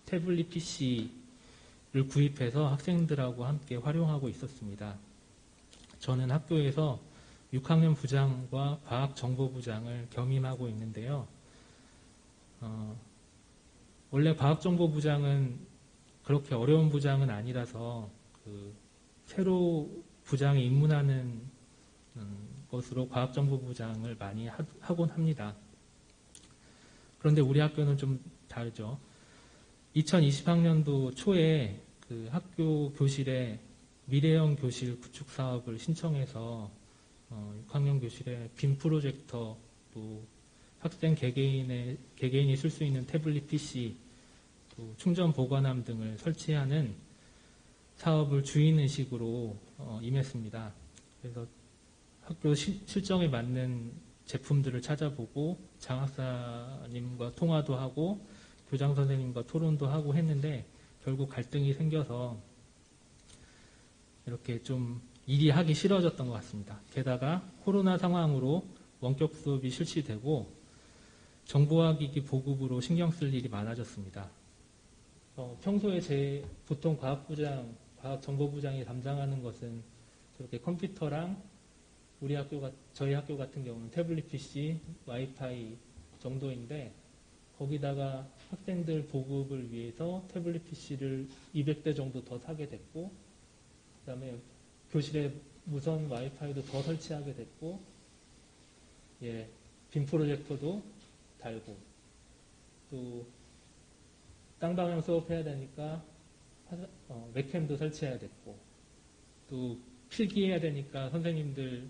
태블릿 PC를 구입해서 학생들하고 함께 활용하고 있었습니다. 저는 학교에서 6학년 부장과 과학정보부장을 겸임하고 있는데요. 원래 과학정보부장은 그렇게 어려운 부장은 아니라서 새로 부장이 입문하는 것으로 과학정보부장을 많이 하곤 합니다. 그런데 우리 학교는 좀 다르죠. 2020학년도 초에 그 학교 교실에 미래형 교실 구축 사업을 신청해서 6학년 교실에 빔 프로젝터, 또 학생 개개인이 쓸 수 있는 태블릿 PC, 또 충전 보관함 등을 설치하는 사업을 주인의식으로 임했습니다. 그래서 학교 실정에 맞는 제품들을 찾아보고 장학사님과 통화도 하고 교장 선생님과 토론도 하고 했는데 결국 갈등이 생겨서 이렇게 좀 일이 하기 싫어졌던 것 같습니다. 게다가 코로나 상황으로 원격 수업이 실시되고 정보화기기 보급으로 신경 쓸 일이 많아졌습니다. 평소에 보통 과학정보부장이 담당하는 것은 그렇게 컴퓨터랑 저희 학교 같은 경우는 태블릿 PC, 와이파이 정도인데 거기다가 학생들 보급을 위해서 태블릿 PC를 200대 정도 더 사게 됐고 그 다음에 교실에 무선 와이파이도 더 설치하게 됐고 빔 프로젝터도 달고 또 쌍방향 수업해야 되니까 웹캠도 설치해야 됐고 또 필기해야 되니까 선생님들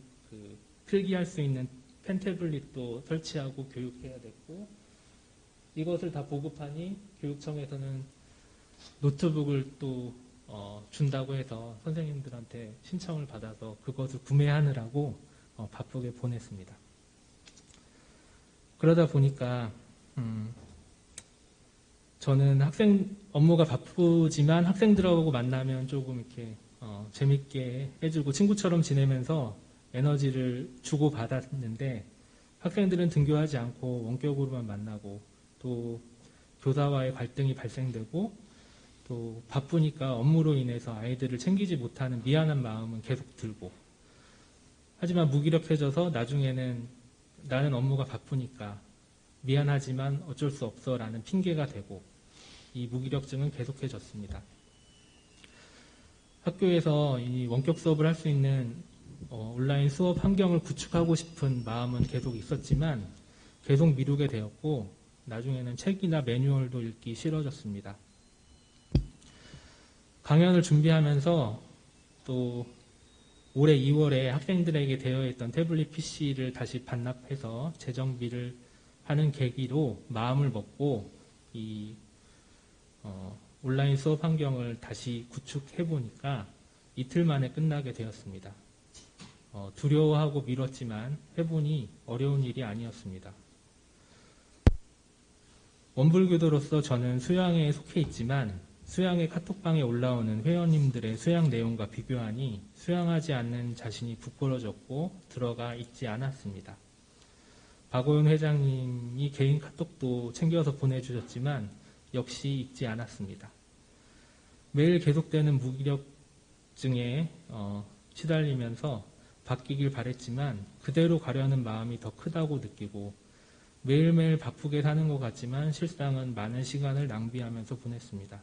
필기할 수 있는 펜태블릿도 설치하고 교육해야 됐고 이것을 다 보급하니 교육청에서는 노트북을 또 준다고 해서 선생님들한테 신청을 받아서 그것을 구매하느라고 바쁘게 보냈습니다. 그러다 보니까 저는 업무가 바쁘지만 학생들하고 만나면 조금 이렇게 재밌게 해주고 친구처럼 지내면서 에너지를 주고 받았는데 학생들은 등교하지 않고 원격으로만 만나고 또 교사와의 갈등이 발생되고 또 바쁘니까 업무로 인해서 아이들을 챙기지 못하는 미안한 마음은 계속 들고 하지만 무기력해져서 나중에는 나는 업무가 바쁘니까 미안하지만 어쩔 수 없어 라는 핑계가 되고 이 무기력증은 계속해졌습니다. 학교에서 이 원격 수업을 할 수 있는 온라인 수업 환경을 구축하고 싶은 마음은 계속 있었지만 계속 미루게 되었고 나중에는 책이나 매뉴얼도 읽기 싫어졌습니다. 강연을 준비하면서 또 올해 2월에 학생들에게 대여했던 태블릿 PC를 다시 반납해서 재정비를 하는 계기로 마음을 먹고 이 온라인 수업 환경을 다시 구축해 보니까 이틀 만에 끝나게 되었습니다. 두려워하고 미뤘지만 해보니 어려운 일이 아니었습니다. 원불교도로서 저는 수양에 속해 있지만 수양의 카톡방에 올라오는 회원님들의 수양 내용과 비교하니 수양하지 않는 자신이 부끄러졌고 들어가 있지 않았습니다. 박오윤 회장님이 개인 카톡도 챙겨서 보내주셨지만 역시 읽지 않았습니다. 매일 계속되는 무기력증에 시달리면서 바뀌길 바랬지만 그대로 가려는 마음이 더 크다고 느끼고 매일매일 바쁘게 사는 것 같지만 실상은 많은 시간을 낭비하면서 보냈습니다.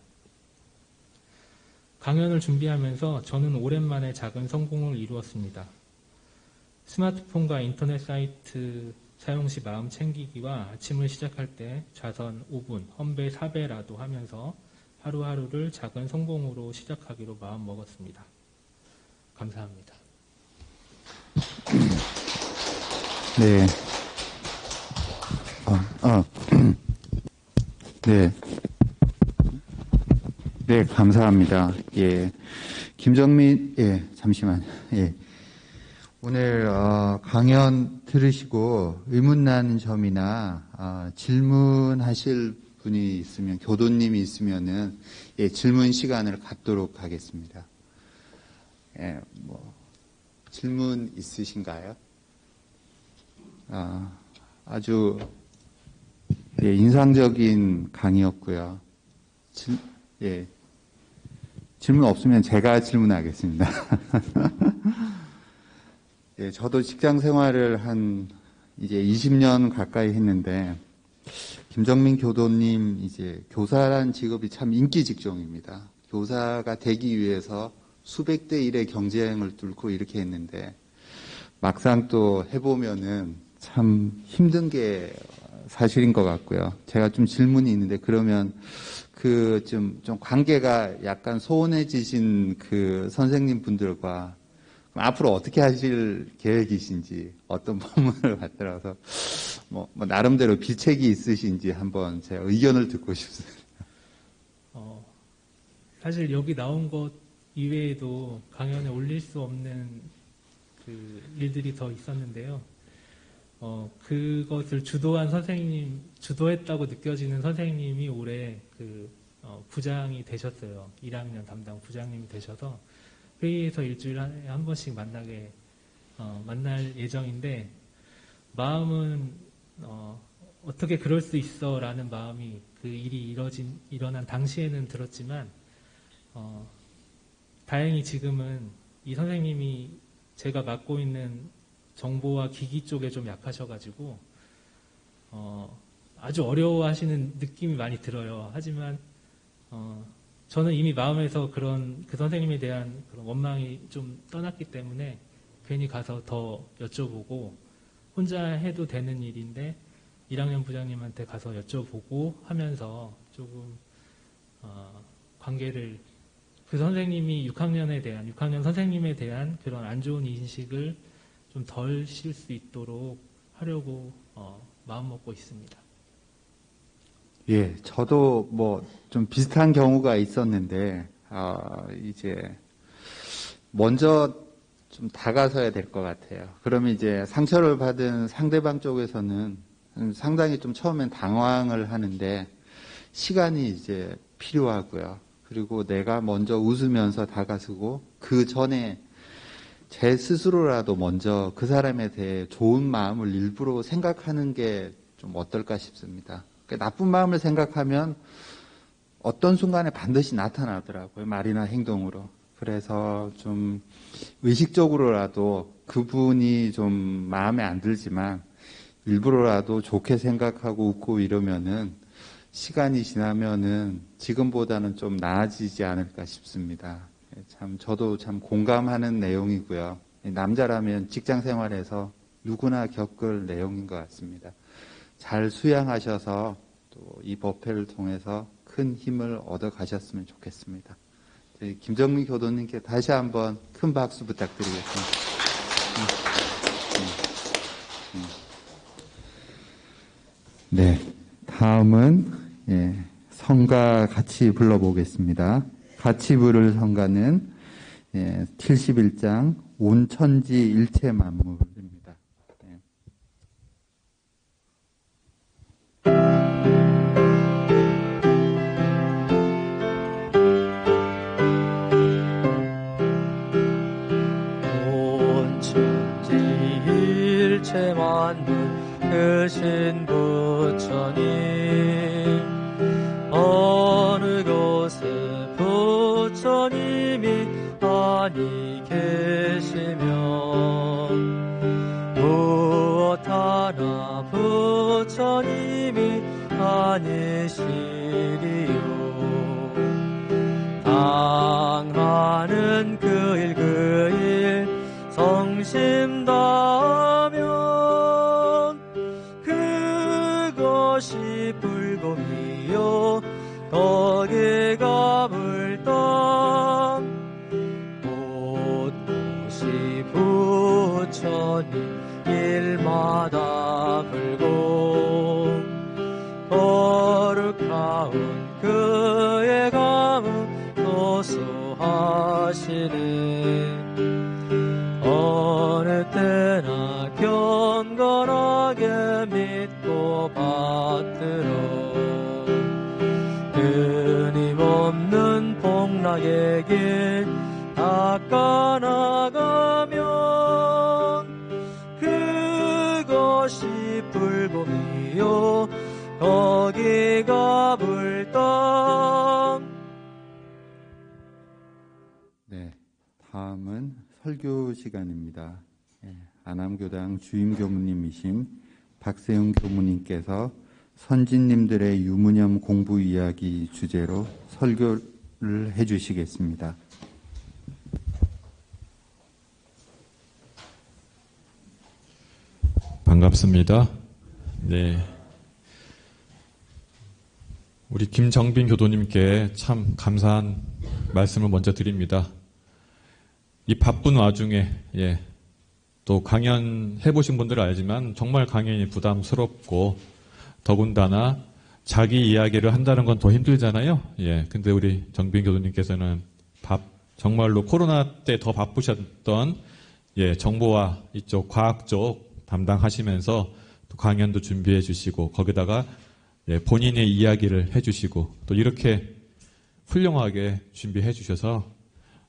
강연을 준비하면서 저는 오랜만에 작은 성공을 이루었습니다. 스마트폰과 인터넷 사이트 사용 시 마음 챙기기와 아침을 시작할 때 좌선 5분, 험배 4배라도 하면서 하루하루를 작은 성공으로 시작하기로 마음먹었습니다. 감사합니다. 네. 네. 네, 감사합니다. 예. 김정민, 예, 잠시만요. 예. 오늘, 강연 들으시고 의문나는 점이나, 질문하실 분이 있으면, 교도님이 있으면은, 예, 질문 시간을 갖도록 하겠습니다. 예, 질문 있으신가요? 아주, 예, 인상적인 강의였고요. 예. 질문 없으면 제가 질문하겠습니다. 예, 저도 직장 생활을 이제 20년 가까이 했는데, 김정민 교도님, 이제, 교사란 직업이 참 인기 직종입니다. 교사가 되기 위해서 수백 대 1의 경쟁을 뚫고 이렇게 했는데, 막상 또 해보면은 참 힘든 게 사실인 것 같고요. 제가 좀 질문이 있는데, 그러면 좀 관계가 약간 소원해지신 그 선생님 분들과 앞으로 어떻게 하실 계획이신지, 어떤 법문을 받들어서, 나름대로 비책이 있으신지 한번 제 의견을 듣고 싶습니다. 사실 여기 나온 것 이외에도 강연에 올릴 수 없는 그 일들이 더 있었는데요. 그것을 주도했다고 느껴지는 선생님이 올해 부장이 되셨어요. 1학년 담당 부장님이 되셔서 회의에서 일주일에 한 번씩 만날 예정인데, 마음은, 어떻게 그럴 수 있어 라는 마음이 그 일이 일어난 당시에는 들었지만, 다행히 지금은 이 선생님이 제가 맡고 있는 정보와 기기 쪽에 좀 약하셔가지고 아주 어려워하시는 느낌이 많이 들어요. 하지만 저는 이미 마음에서 그 선생님에 대한 그런 원망이 좀 떠났기 때문에 괜히 가서 더 여쭤보고, 혼자 해도 되는 일인데 1학년 부장님한테 가서 여쭤보고 하면서 조금 관계를, 그 선생님이 6학년 선생님에 대한 그런 안 좋은 인식을 좀 덜 실 수 있도록 하려고 마음먹고 있습니다. 예, 저도 좀 비슷한 경우가 있었는데, 이제 먼저 좀 다가서야 될 것 같아요. 그러면 이제 상처를 받은 상대방 쪽에서는 상당히 좀 처음엔 당황을 하는데, 시간이 이제 필요하고요. 그리고 내가 먼저 웃으면서 다가서고, 그 전에 제 스스로라도 먼저 그 사람에 대해 좋은 마음을 일부러 생각하는 게 좀 어떨까 싶습니다. 나쁜 마음을 생각하면 어떤 순간에 반드시 나타나더라고요. 말이나 행동으로. 그래서 좀 의식적으로라도 그분이 좀 마음에 안 들지만 일부러라도 좋게 생각하고 웃고 이러면은 시간이 지나면은 지금보다는 좀 나아지지 않을까 싶습니다. 저도 참 공감하는 내용이고요. 남자라면 직장 생활에서 누구나 겪을 내용인 것 같습니다. 잘 수양하셔서 또 이 법회를 통해서 큰 힘을 얻어 가셨으면 좋겠습니다. 저희 김정민 교도님께 다시 한번 큰 박수 부탁드리겠습니다. 네, 다음은 성가 같이 불러보겠습니다. 같이 부를 성가는 71장 온 천지 일체 만물입니다. 온 천지 일체 만물 크신 부처님, 어느 곳에 부처님이 아니 계시면 무엇 하나 부처님이 아니시리요. 당하는 그 일 성심 다하면 그것이 불공이요 덕에 가 부처님 일마다 불고 거룩하온 그의 감은 노수하시네. 어느 때나 경건하게 믿고 받들어 끊임없는 복락의 길 닦아나가면 그것이 불법이요 거기가 불당. 네, 다음은 설교 시간입니다. 안암교당 주임 교무님이신 박세웅 교무님께서 선진님들의 유무념 공부 이야기 주제로 설교를 해주시겠습니다. 반갑습니다. 네. 우리 김정빈 교도님께 참 감사한 말씀을 먼저 드립니다. 이 바쁜 와중에, 또 강연 해보신 분들은 알지만 정말 강연이 부담스럽고 더군다나 자기 이야기를 한다는 건 더 힘들잖아요. 근데 우리 정빈 교도님께서는 정말로 코로나 때 더 바쁘셨던 정보와 이쪽 과학 쪽 담당하시면서 또 강연도 준비해 주시고 거기다가 본인의 이야기를 해주시고 또 이렇게 훌륭하게 준비해 주셔서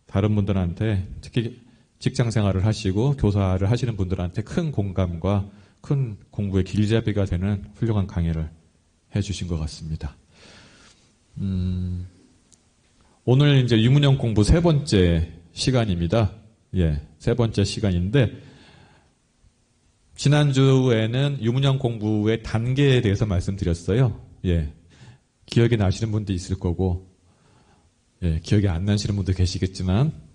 다른 분들한테 특히 직장 생활을 하시고 교사를 하시는 분들한테 큰 공감과 큰 공부의 길잡이가 되는 훌륭한 강의를 해주신 것 같습니다. 오늘 이제 유문형 공부 세 번째 시간입니다. 세 번째 시간인데 지난주에는 유문형 공부의 단계에 대해서 말씀드렸어요. 기억이 나시는 분도 있을 거고 기억이 안 나시는 분도 계시겠지만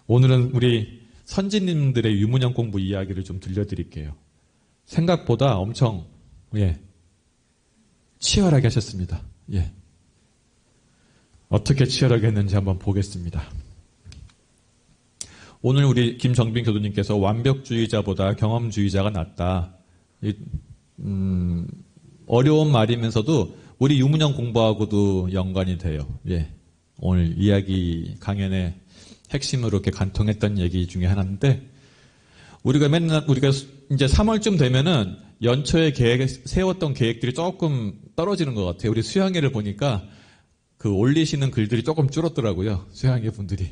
오늘은 우리 선진님들의 유문형 공부 이야기를 좀 들려드릴게요. 생각보다 엄청 치열하게 하셨습니다. 어떻게 치열하게 했는지 한번 보겠습니다. 오늘 우리 김정빈 교수님께서 완벽주의자보다 경험주의자가 낫다. 어려운 말이면서도 우리 유문형 공부하고도 연관이 돼요. 오늘 이야기 강연의 핵심으로 이렇게 간통했던 얘기 중에 하나인데 우리가 이제 3월쯤 되면은 연초에 세웠던 계획들이 조금 떨어지는 것 같아요. 우리 수양회를 보니까 그 올리시는 글들이 조금 줄었더라고요. 수양회 분들이.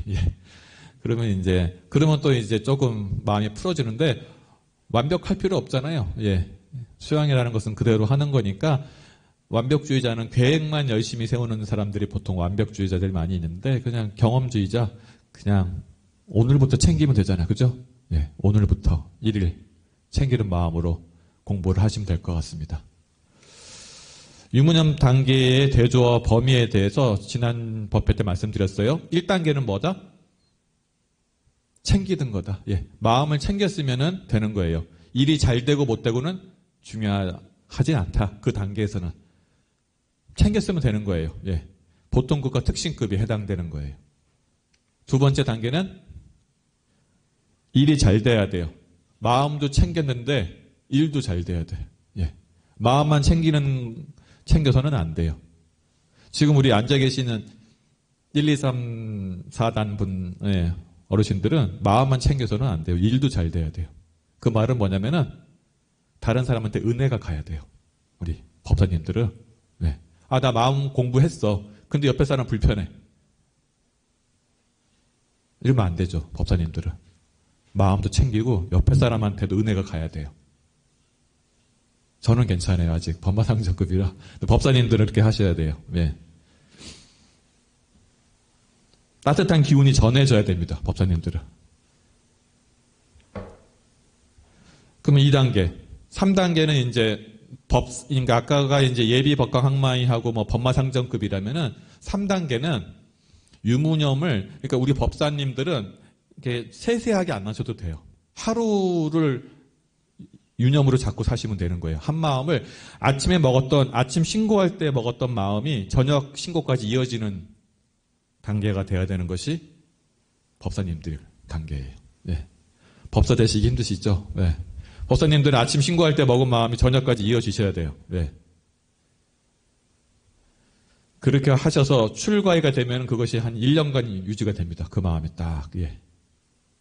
그러면 또 이제 조금 마음이 풀어지는데 완벽할 필요 없잖아요. 수양회라는 것은 그대로 하는 거니까 완벽주의자는 계획만 열심히 세우는 사람들이 보통 완벽주의자들이 많이 있는데 그냥 경험주의자 그냥 오늘부터 챙기면 되잖아요. 그죠? 오늘부터 1일 챙기는 마음으로 공부를 하시면 될 것 같습니다. 유문형 단계의 대조와 범위에 대해서 지난 법회 때 말씀드렸어요. 1단계는 뭐다? 챙기는 거다. 마음을 챙겼으면 되는 거예요. 일이 잘 되고 못 되고는 중요하지 않다. 그 단계에서는. 챙겼으면 되는 거예요. 보통급과 특신급이 해당되는 거예요. 두 번째 단계는 일이 잘 돼야 돼요. 마음도 챙겼는데 일도 잘 돼야 돼요. 마음만 챙겨서는 안 돼요. 지금 우리 앉아 계시는 1, 2, 3, 4단 분 어르신들은 마음만 챙겨서는 안 돼요. 일도 잘 돼야 돼요. 그 말은 뭐냐면은 다른 사람한테 은혜가 가야 돼요. 우리 법사님들은 나 마음 공부했어. 근데 옆에 사람 불편해. 이러면 안 되죠. 법사님들은. 마음도 챙기고 옆에 사람한테도 은혜가 가야 돼요. 저는 괜찮아요. 아직 법마상정급이라. 법사님들은 이렇게 하셔야 돼요. 따뜻한 기운이 전해져야 됩니다. 법사님들은. 그러면 2단계. 3단계는 이제 그러니까 아까가 이제 예비 법강 항마의하고 뭐 법마상정급이라면은 3단계는 유무념을, 그러니까 우리 법사님들은 이렇게 세세하게 안 하셔도 돼요. 하루를 유념으로 잡고 사시면 되는 거예요. 한 마음을 아침 신고할 때 먹었던 마음이 저녁 신고까지 이어지는 단계가 돼야 되는 것이 법사님들 단계예요. 법사 되시기 힘드시죠? 네. 법사님들은 아침 신고할 때 먹은 마음이 저녁까지 이어지셔야 돼요. 네. 그렇게 하셔서 출가위가 되면 그것이 한 1년간 유지가 됩니다. 그 마음이 딱, 예.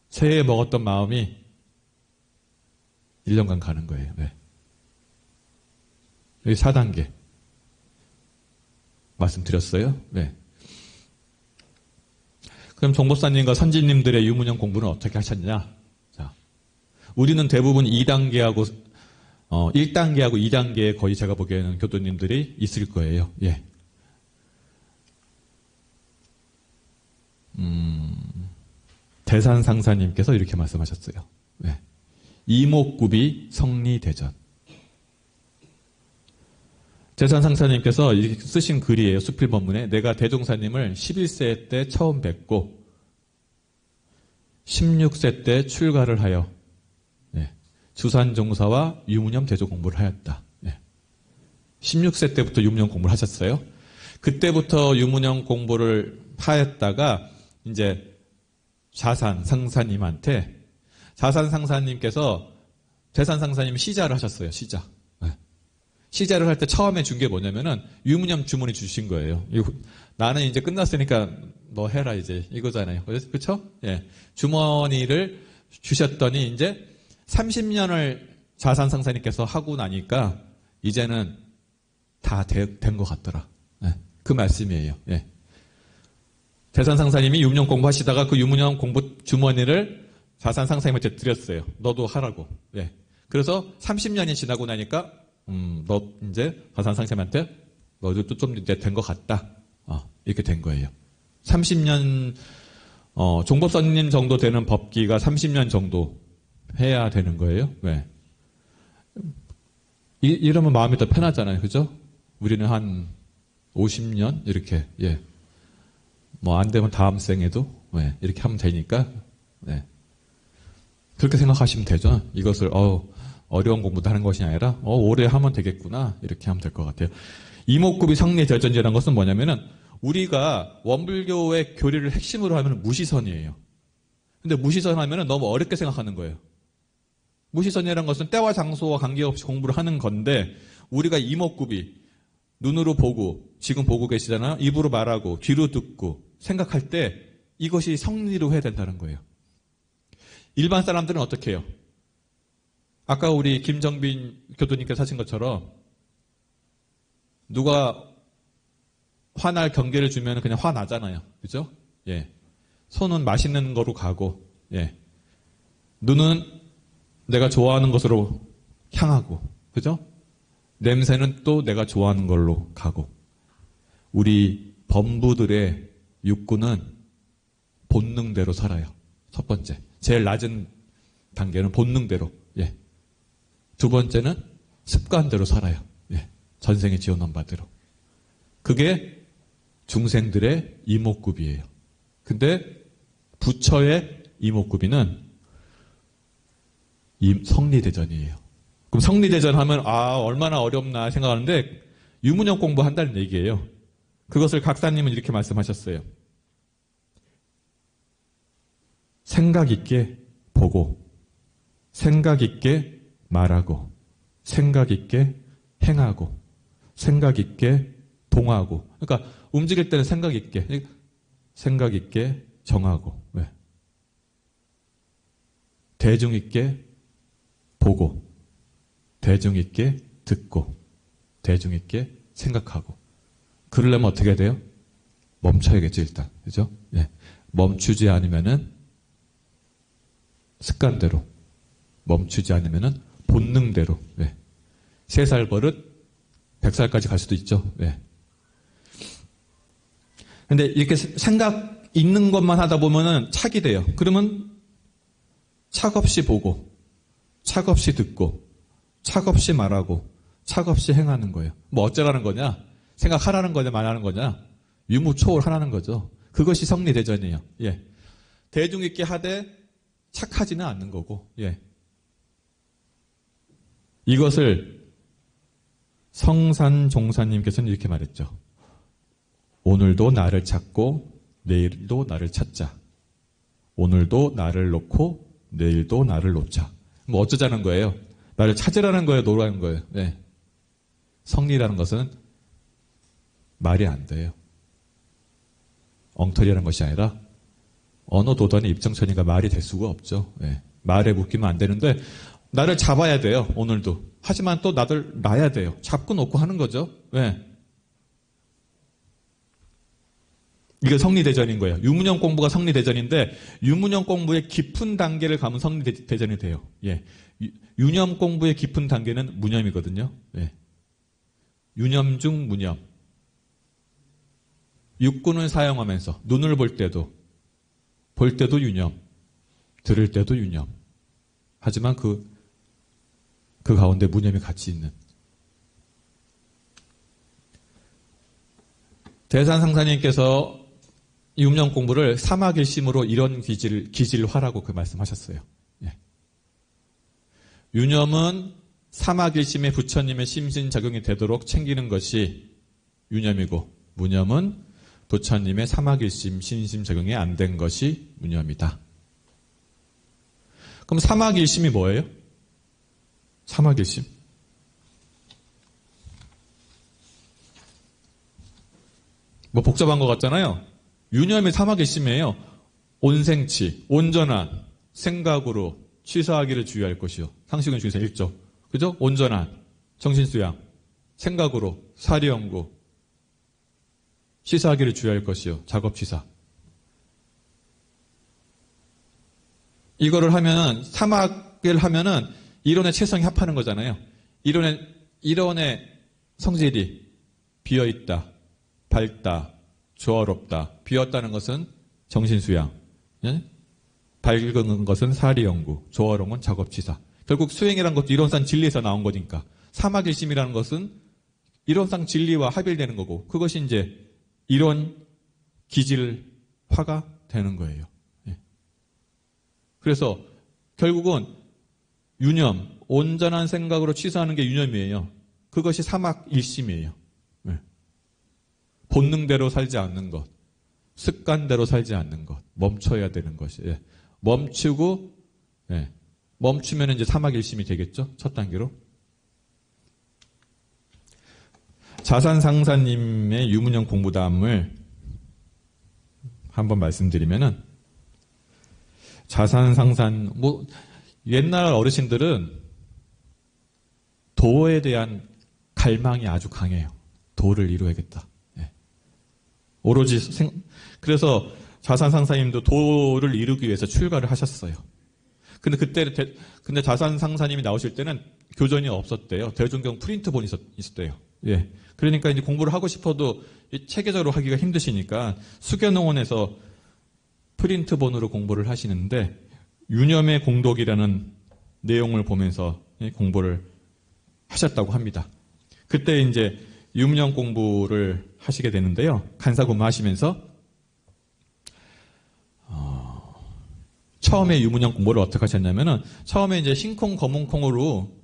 새해 먹었던 마음이 1년간 가는 거예요. 네. 여기 4단계. 말씀드렸어요? 네. 그럼 정법사님과 선지님들의 유문형 공부는 어떻게 하셨냐? 자, 우리는 대부분 2단계하고, 1단계하고 2단계에 거의 제가 보기에는 교도님들이 있을 거예요. 예. 대산상사님께서 이렇게 말씀하셨어요. 네. 이목구비 성리대전. 대산상사님께서 쓰신 글이에요. 수필법문에. 내가 대종사님을 11세 때 처음 뵙고 16세 때 출가를 하여 주산종사와 유문염 대조 공부를 하였다. 16세 때부터 유문염 공부를 하셨어요. 그때부터 유문염 공부를 하였다가 이제 자산 상사님한테 자산 상사님께서 대산 상사님 시자를 하셨어요. 시자. 시자를 할 때 처음에 준 게 뭐냐면은 유문염 주머니 주신 거예요. 나는 이제 끝났으니까 너 해라 이제 이거잖아요. 그렇죠? 예. 주머니를 주셨더니 이제 30년을 자산 상사님께서 하고 나니까 이제는 다 된 것 같더라. 예. 그 말씀이에요. 예. 대산 상사님이 유문염 공부하시다가 그 유문염 공부 주머니를 자산 상사님한테 드렸어요. 너도 하라고. 예. 그래서 30년이 지나고 나니까 너 이제 자산 상사님한테 너도 좀 이제 된 것 같다. 이렇게 된 거예요. 30년 종법사님 정도 되는 법기가 30년 정도 해야 되는 거예요. 왜? 이러면 마음이 더 편하잖아요. 그죠? 우리는 한 50년 이렇게 예. 뭐 안 되면 다음 생에도 이렇게 하면 되니까 그렇게 생각하시면 되죠. 이것을 어려운 공부도 하는 것이 아니라 오래 하면 되겠구나 이렇게 하면 될 것 같아요. 이목구비 성리대전이라는 것은 뭐냐면은 우리가 원불교의 교리를 핵심으로 하면 무시선이에요. 근데 무시선 하면은 너무 어렵게 생각하는 거예요. 무시선이라는 것은 때와 장소와 관계없이 공부를 하는 건데 우리가 이목구비 눈으로 보고 지금 보고 계시잖아요. 입으로 말하고 귀로 듣고 생각할 때 이것이 성리로 해야 된다는 거예요. 일반 사람들은 어떻게 해요? 아까 우리 김정빈 교도님께서 하신 것처럼 누가 화날 경계를 주면 그냥 화나잖아요. 그죠? 예. 손은 맛있는 거로 가고, 예. 눈은 내가 좋아하는 것으로 향하고, 그죠? 냄새는 또 내가 좋아하는 걸로 가고. 우리 범부들의 육구는 본능대로 살아요. 첫 번째. 제일 낮은 단계는 본능대로. 예. 두 번째는 습관대로 살아요. 예. 전생에 지어놓은 바대로. 그게 중생들의 이목구비예요. 근데 부처의 이목구비는 성리대전이에요. 그럼 성리대전 하면 얼마나 어렵나 생각하는데 유문형 공부한다는 얘기예요. 그것을 각사님은 이렇게 말씀하셨어요. 생각 있게 보고 생각 있게 말하고 생각 있게 행하고 생각 있게 동하고 그러니까 움직일 때는 생각 있게 정하고 왜? 대중 있게 보고 대중 있게 듣고 대중 있게 생각하고 그러려면 어떻게 돼요? 멈춰야겠죠 일단 그죠? 예. 멈추지 않으면은 습관대로 멈추지 않으면은 본능대로 3살 버릇 100살까지 갈 수도 있죠. 근데 이렇게 생각 있는 것만 하다 보면은 착이 돼요. 그러면 착 없이 보고 착 없이 듣고 착 없이 말하고 착 없이 행하는 거예요. 뭐 어쩌라는 거냐? 생각하라는 거냐 말하는 거냐? 유무초월하라는 거죠. 그것이 성리대전이에요. 예. 대중 있게 하되 착하지는 않는 거고 예. 이것을 성산종사님께서는 이렇게 말했죠. 오늘도 나를 찾고 내일도 나를 찾자. 오늘도 나를 놓고 내일도 나를 놓자. 뭐 어쩌자는 거예요? 나를 찾으라는 거예요? 놓으라는 거예요? 네. 성리라는 것은 말이 안 돼요. 엉터리라는 것이 아니라 언어 도단의 입정천이가 말이 될 수가 없죠. 네. 말에 묶이면 안 되는데 나를 잡아야 돼요. 오늘도. 하지만 또 나를 놔야 돼요. 잡고 놓고 하는 거죠. 왜? 이게 성리대전인 거예요. 유문형 공부가 성리대전인데 유문형 공부의 깊은 단계를 가면 성리대전이 돼요. 예. 유념 공부의 깊은 단계는 무념이거든요. 예. 유념 중 무념. 육군을 사용하면서 눈을 볼 때도 유념, 들을 때도 유념. 하지만 그 가운데 무념이 같이 있는. 대산상사님께서 유념 공부를 사막일심으로 이런 기질화라고 그 말씀하셨어요. 예. 유념은 사막일심의 부처님의 심신작용이 되도록 챙기는 것이 유념이고, 무념은 부처님의 사막일심, 심심작용이 안 된 것이 무념이다. 그럼 사막일심이 뭐예요? 사막일심. 뭐 복잡한 것 같잖아요. 유념이 사막일심이에요. 온생치, 온전한 생각으로 취사하기를 주의할 것이요. 상식은 주의사 1조. 그죠? 온전한 정신수양, 생각으로 사리연구, 취사하기를 주의할 것이요. 작업취사. 이거를 하면은, 사막을 하면은 이론의 체성이 합하는 거잖아요. 이론의 성질이 비어있다, 밝다, 조화롭다. 비었다는 것은 정신수양, 예? 밝은 것은 사리연구, 조화로운 건 작업취사. 결국 수행이라는 것도 이론상 진리에서 나온 거니까 사막일심이라는 것은 이론상 진리와 합일되는 거고 그것이 이제 이론 기질화가 되는 거예요. 예. 그래서 결국은 유념, 온전한 생각으로 취사하는 게 유념이에요. 그것이 사막일심이에요. 예. 본능대로 살지 않는 것, 습관대로 살지 않는 것, 멈춰야 되는 것이. 예. 멈추고, 예. 멈추면 이제 사막일심이 되겠죠? 첫 단계로. 자산상사님의 유문형 공부담을 한번 말씀드리면은, 자산상산, 옛날 어르신들은 도에 대한 갈망이 아주 강해요. 도를 이루어야겠다. 예. 오로지 그래서 자산상사님도 도를 이루기 위해서 출가를 하셨어요. 근데 자산상사님이 나오실 때는 교전이 없었대요. 대중경 프린트본이 있었대요. 예. 그러니까 이제 공부를 하고 싶어도 체계적으로 하기가 힘드시니까 수견농원에서 프린트본으로 공부를 하시는데 유념의 공독이라는 내용을 보면서 공부를 하셨다고 합니다. 그때 이제 유문형 공부를 하시게 되는데요. 간사 근무하시면서 처음에 유문형 공부를 어떻게 하셨냐면은 처음에 이제 흰콩 검은콩으로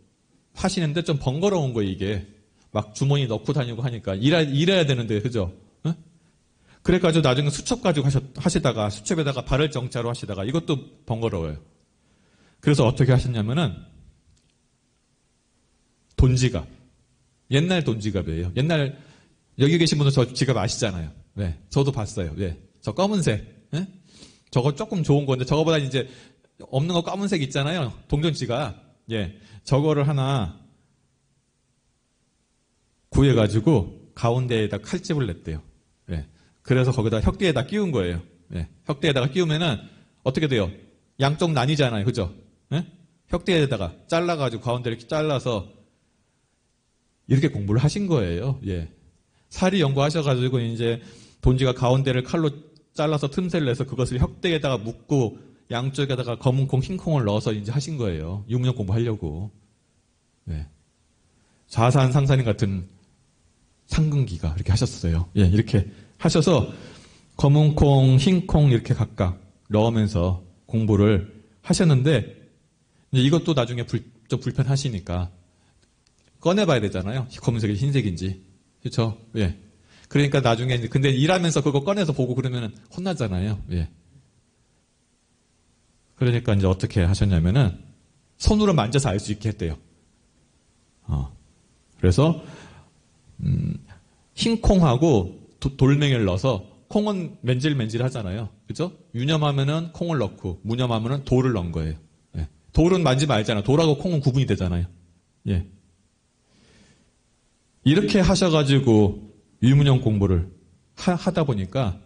하시는데 좀 번거로운 거예요. 이게 막 주머니 넣고 다니고 하니까 일해야 되는데 그죠? 응? 그래가지고 나중에 수첩 가지고 하시다가 수첩에다가 발을 정자로 하시다가 이것도 번거로워요. 그래서 어떻게 하셨냐면은 돈지갑, 옛날 돈지갑이에요. 옛날 여기 계신 분은 저 지갑 아시잖아요. 네, 저도 봤어요. 네, 저 검은색. 네? 저거 조금 좋은 건데 저거보다 이제 없는 거 검은색 있잖아요. 동전지갑. 예, 저거를 하나 구해가지고 가운데에다 칼집을 냈대요. 예, 그래서 거기다 혁대에다 끼운 거예요. 예, 혁대에다가 끼우면은 어떻게 돼요? 양쪽 나뉘잖아요. 그죠? 예? 혁대에다가 잘라가지고 가운데 이렇게 잘라서 이렇게 공부를 하신 거예요. 예. 사리 연구하셔가지고 이제 돈지가 가운데를 칼로 잘라서 틈새를 내서 그것을 혁대에다가 묶고 양쪽에다가 검은콩, 흰콩을 넣어서 이제 하신 거예요. 유문형 공부하려고. 네. 자산 상사님 같은 상근기가 이렇게 하셨어요. 예, 이렇게 하셔서 검은콩, 흰콩 이렇게 각각 넣으면서 공부를 하셨는데 이제 이것도 나중에 좀 불편하시니까 꺼내봐야 되잖아요. 검은색인지 흰색인지. 그렇죠? 예. 그러니까 나중에 근데 일하면서 그거 꺼내서 보고 그러면 혼나잖아요. 예. 그러니까 이제 어떻게 하셨냐면은 손으로 만져서 알 수 있게 했대요. 그래서 흰 콩하고 돌멩이를 넣어서 콩은 맨질맨질 하잖아요. 그죠? 유념하면은 콩을 넣고 무념하면은 돌을 넣은 거예요. 예. 돌은 만지면 알잖아요. 돌하고 콩은 구분이 되잖아요. 예. 이렇게 하셔가지고 유무념 공부를 하다 보니까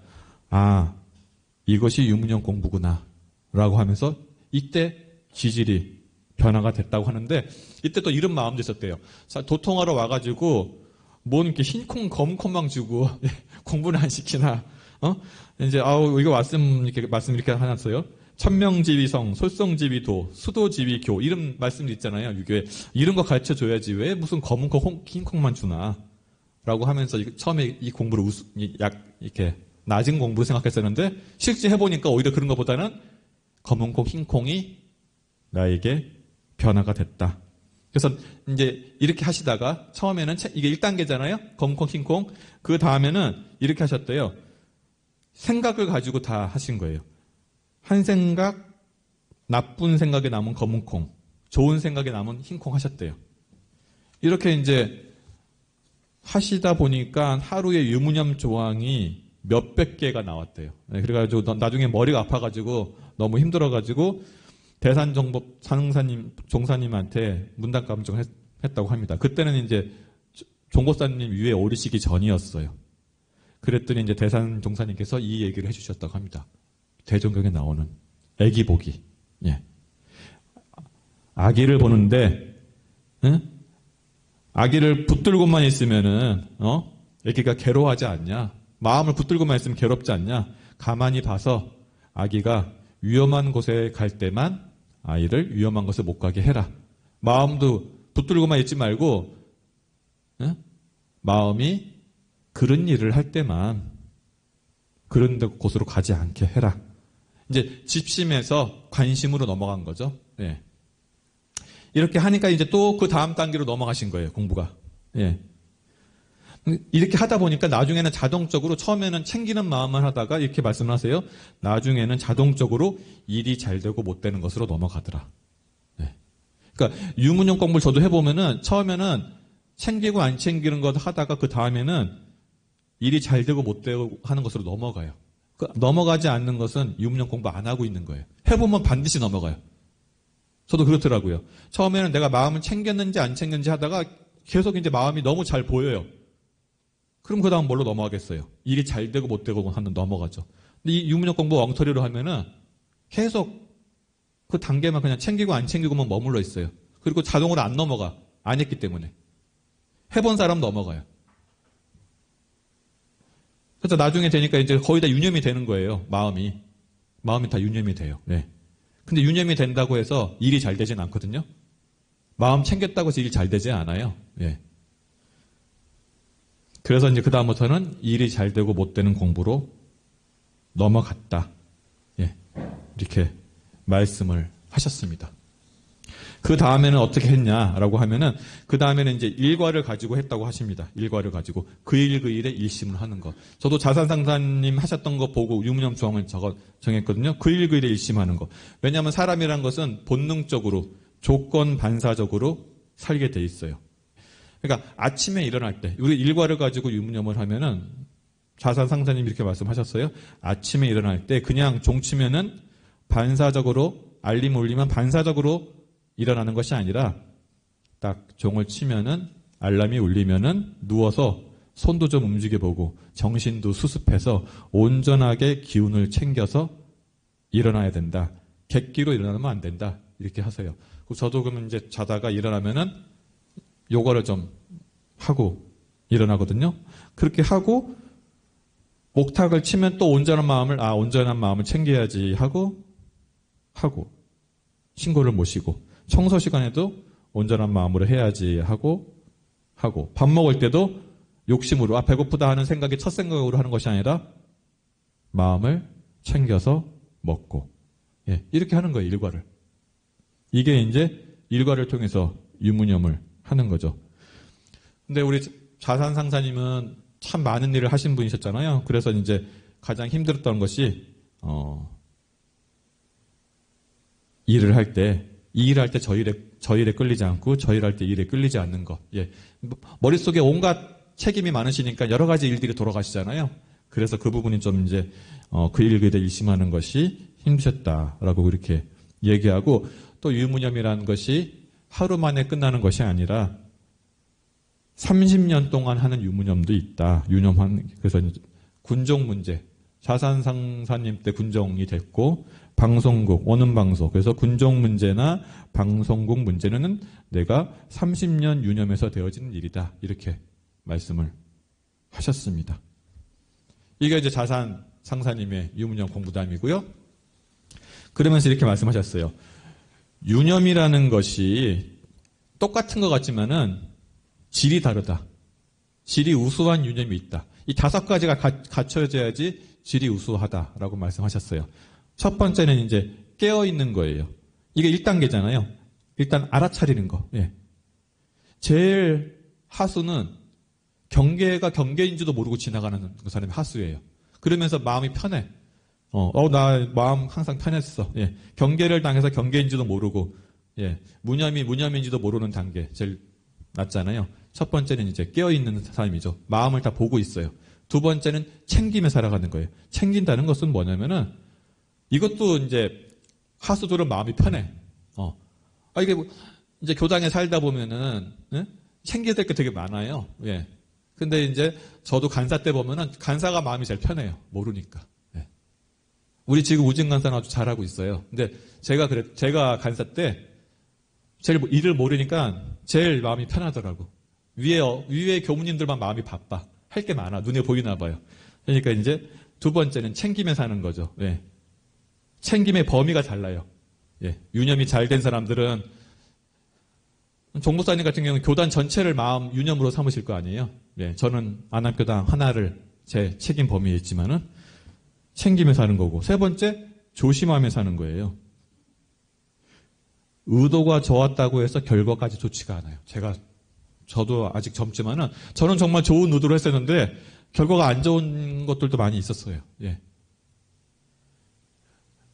이것이 유무념 공부구나 라고 하면서 이때 기질이 변화가 됐다고 하는데 이때 또 이런 마음도 있었대요. 도통하러 와가지고 뭔 이렇게 흰콩 검은 콩만 주고 공부는 안 시키나 이제 이거 말씀 이렇게 하셨어요. 천명지위성, 솔성지위도, 수도지위교 이런 말씀도 있잖아요. 유교에 이런 거 가르쳐 줘야지 왜 무슨 검은 콩, 흰 콩만 주나 라고 하면서 처음에 이 공부를 이렇게 낮은 공부 생각했었는데 실제 해보니까 오히려 그런 것보다는 검은 콩, 흰 콩이 나에게 변화가 됐다. 그래서 이제 이렇게 하시다가 처음에는 이게 1단계잖아요. 검은 콩, 흰 콩. 그 다음에는 이렇게 하셨대요. 생각을 가지고 다 하신 거예요. 한 생각, 나쁜 생각에 남은 검은 콩, 좋은 생각에 남은 흰 콩 하셨대요. 이렇게 이제 하시다 보니까 하루에 유무념 조항이 몇백 개가 나왔대요. 그래가지고 나중에 머리가 아파가지고 너무 힘들어가지고 대산정법 종사님한테 문단 감정을 했다고 합니다. 그때는 이제 종고사님 위에 오르시기 전이었어요. 그랬더니 이제 대산 종사님께서 이 얘기를 해주셨다고 합니다. 대종경에 나오는 아기 보기. 예. 아기를 보는데, 아기를 붙들고만 있으면은, 아기가 괴로워하지 않냐? 마음을 붙들고만 있으면 괴롭지 않냐? 가만히 봐서 아기가 위험한 곳에 갈 때만 아이를 위험한 곳에 못 가게 해라. 마음도 붙들고만 있지 말고, 마음이 그런 일을 할 때만 그런 곳으로 가지 않게 해라. 이제 집심에서 관심으로 넘어간 거죠. 예. 이렇게 하니까 이제 또 그 다음 단계로 넘어가신 거예요, 공부가. 예. 이렇게 하다 보니까 나중에는 자동적으로 처음에는 챙기는 마음만 하다가 이렇게 말씀을 하세요. 나중에는 자동적으로 일이 잘 되고 못 되는 것으로 넘어가더라. 예. 그러니까 유문용 공부를 저도 해보면은 처음에는 챙기고 안 챙기는 것 하다가 그 다음에는 일이 잘 되고 못 되고 하는 것으로 넘어가요. 넘어가지 않는 것은 유문용 공부 안 하고 있는 거예요. 해보면 반드시 넘어가요. 저도 그렇더라고요. 처음에는 내가 마음을 챙겼는지 안 챙겼는지 하다가 계속 이제 마음이 너무 잘 보여요. 그럼 그 다음 뭘로 넘어가겠어요? 일이 잘 되고 못 되고 하는 넘어가죠. 근데 이 유문용 공부 엉터리로 하면은 계속 그 단계만 그냥 챙기고 안 챙기고만 머물러 있어요. 그리고 자동으로 안 넘어가. 안 했기 때문에. 해본 사람 넘어가요. 그래서 나중에 되니까 이제 거의 다 유념이 되는 거예요. 마음이 다 유념이 돼요. 네. 근데 유념이 된다고 해서 일이 잘 되진 않거든요. 마음 챙겼다고 해서 일이 잘 되지 않아요. 예. 그래서 이제 그다음부터는 일이 잘 되고 못 되는 공부로 넘어갔다. 예. 이렇게 말씀을 하셨습니다. 그 다음에는 어떻게 했냐라고 하면은 그 다음에는 이제 일과를 가지고 했다고 하십니다. 일과를 가지고 그 일에 일심을 하는 것. 저도 자산상사님 하셨던 거 보고 유무념 조항을 정했거든요. 그 일에 일심하는 거. 왜냐하면 사람이란 것은 본능적으로 조건 반사적으로 살게 돼 있어요. 그러니까 아침에 일어날 때 우리 일과를 가지고 유무념을 하면은 자산상사님 이렇게 말씀하셨어요. 아침에 일어날 때 그냥 종치면은 반사적으로 알림 울리면 반사적으로 일어나는 것이 아니라 딱 종을 치면은 알람이 울리면은 누워서 손도 좀 움직여보고 정신도 수습해서 온전하게 기운을 챙겨서 일어나야 된다. 객기로 일어나면 안 된다. 이렇게 하세요. 저도 그러면 이제 자다가 일어나면은 요거를 좀 하고 일어나거든요. 그렇게 하고 목탁을 치면 또 온전한 마음을 챙겨야지 하고 신고를 모시고 청소 시간에도 온전한 마음으로 해야지 하고 밥 먹을 때도 욕심으로 배고프다 하는 생각이 첫 생각으로 하는 것이 아니라 마음을 챙겨서 먹고 이렇게 하는 거예요. 일과를. 이게 이제 일과를 통해서 유무념을 하는 거죠. 근데 우리 자산상사님은 참 많은 일을 하신 분이셨잖아요. 그래서 이제 가장 힘들었던 것이 일을 할 때, 이 일을 할 때 저 일에 끌리지 않고 저 일을 할 때 이 일에 끌리지 않는 것. 예. 머릿속에 온갖 책임이 많으시니까 여러 가지 일들이 돌아가시잖아요. 그래서 그 부분이 좀 이제 그 일에 대해 일심하는 것이 힘드셨다라고 그렇게 얘기하고, 또 유무념이라는 것이 하루 만에 끝나는 것이 아니라 30년 동안 하는 유무념도 있다. 그래서 군종 문제, 자산상사님 때 군종이 됐고, 방송국, 원음방송. 그래서 군종 문제나 방송국 문제는 내가 30년 유념해서 되어지는 일이다. 이렇게 말씀을 하셨습니다. 이게 이제 자산상사님의 유무념 공부담이고요. 그러면서 이렇게 말씀하셨어요. 유념이라는 것이 똑같은 것 같지만은 질이 다르다. 질이 우수한 유념이 있다. 이 5가지가 갖춰져야지 질이 우수하다라고 말씀하셨어요. 첫 번째는 이제 깨어있는 거예요. 이게 1단계잖아요. 일단 알아차리는 거. 예. 제일 하수는 경계가 경계인지도 모르고 지나가는 그 사람이 하수예요. 그러면서 마음이 편해. 나 마음 항상 편했어. 예. 경계를 당해서 경계인지도 모르고, 예. 무념이 무념인지도 모르는 단계. 제일 낮잖아요. 첫 번째는 이제 깨어있는 사람이죠. 마음을 다 보고 있어요. 두 번째는 챙기며 살아가는 거예요. 챙긴다는 것은 뭐냐면은, 이것도 이제 하수들은 마음이 편해. 이게 이제 교당에 살다 보면은, 예? 챙겨야 될 게 되게 많아요. 예. 근데 이제 저도 간사 때 보면은 간사가 마음이 제일 편해요. 모르니까. 예. 우리 지금 우진 간사는 아주 잘하고 있어요. 근데 제가 간사 때 제일 일을 모르니까 제일 마음이 편하더라고. 위에 교무님들만 마음이 바빠. 할 게 많아. 눈에 보이나 봐요. 그러니까 이제 두 번째는 챙기며 사는 거죠. 예. 챙김의 범위가 달라요. 예. 유념이 잘 된 사람들은, 종목사님 같은 경우는 교단 전체를 마음 유념으로 삼으실 거 아니에요. 예. 저는 안암교당 하나를 제 책임 범위에 있지만은 챙기며 사는 거고, 세 번째 조심하며 사는 거예요. 의도가 좋았다고 해서 결과까지 좋지가 않아요. 저도 아직 젊지만은 저는 정말 좋은 의도를 했었는데 결과가 안 좋은 것들도 많이 있었어요. 예.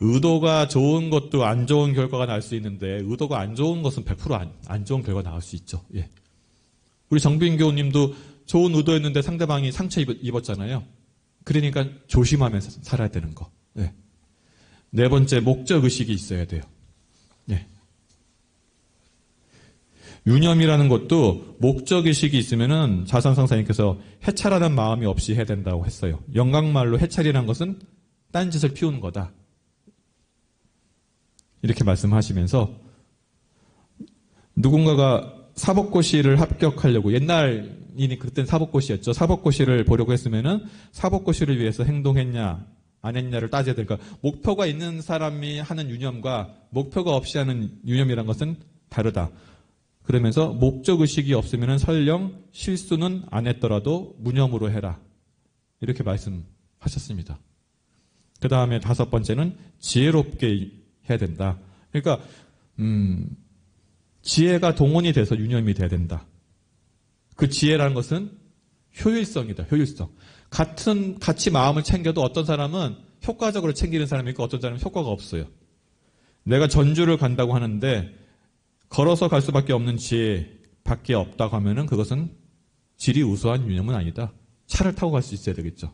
의도가 좋은 것도 안 좋은 결과가 날 수 있는데, 의도가 안 좋은 것은 100% 안 좋은 결과가 나올 수 있죠. 예. 우리 정빈 교우님도 좋은 의도였는데 상대방이 상처 입었잖아요. 그러니까 조심하면서 살아야 되는 거. 예. 네 번째, 목적 의식이 있어야 돼요. 예. 유념이라는 것도 목적 의식이 있으면은 자산상사님께서 해찰하는 마음이 없이 해야 된다고 했어요. 영광말로 해찰이라는 것은 딴짓을 피우는 거다. 이렇게 말씀하시면서, 누군가가 사법고시를 합격하려고, 옛날이니 그땐 사법고시였죠. 사법고시를 보려고 했으면은 사법고시를 위해서 행동했냐 안 했냐를 따져야 될까. 목표가 있는 사람이 하는 유념과 목표가 없이 하는 유념이란 것은 다르다. 그러면서 목적의식이 없으면 설령 실수는 안 했더라도 무념으로 해라. 이렇게 말씀하셨습니다. 그 다음에 5번째는 지혜롭게 해야 된다. 그러니까 지혜가 동원이 돼서 유념이 돼야 된다. 그 지혜라는 것은 효율성이다. 효율성. 같이 마음을 챙겨도 어떤 사람은 효과적으로 챙기는 사람이 있고 어떤 사람은 효과가 없어요. 내가 전주를 간다고 하는데 걸어서 갈 수밖에 없는 지혜밖에 없다고 하면은 그것은 질이 우수한 유념은 아니다. 차를 타고 갈 수 있어야 되겠죠.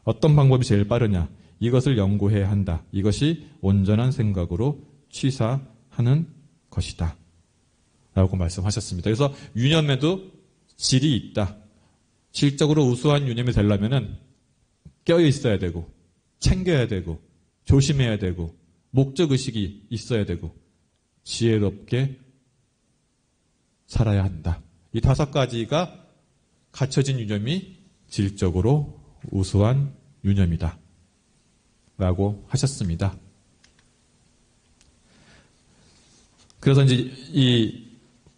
어떤 방법이 제일 빠르냐? 이것을 연구해야 한다. 이것이 온전한 생각으로 취사하는 것이다. 라고 말씀하셨습니다. 그래서 유념에도 질이 있다. 질적으로 우수한 유념이 되려면은 깨어 있어야 되고, 챙겨야 되고, 조심해야 되고, 목적의식이 있어야 되고, 지혜롭게 살아야 한다. 이 5가지가 갖춰진 유념이 질적으로 우수한 유념이다. 라고 하셨습니다. 그래서 이제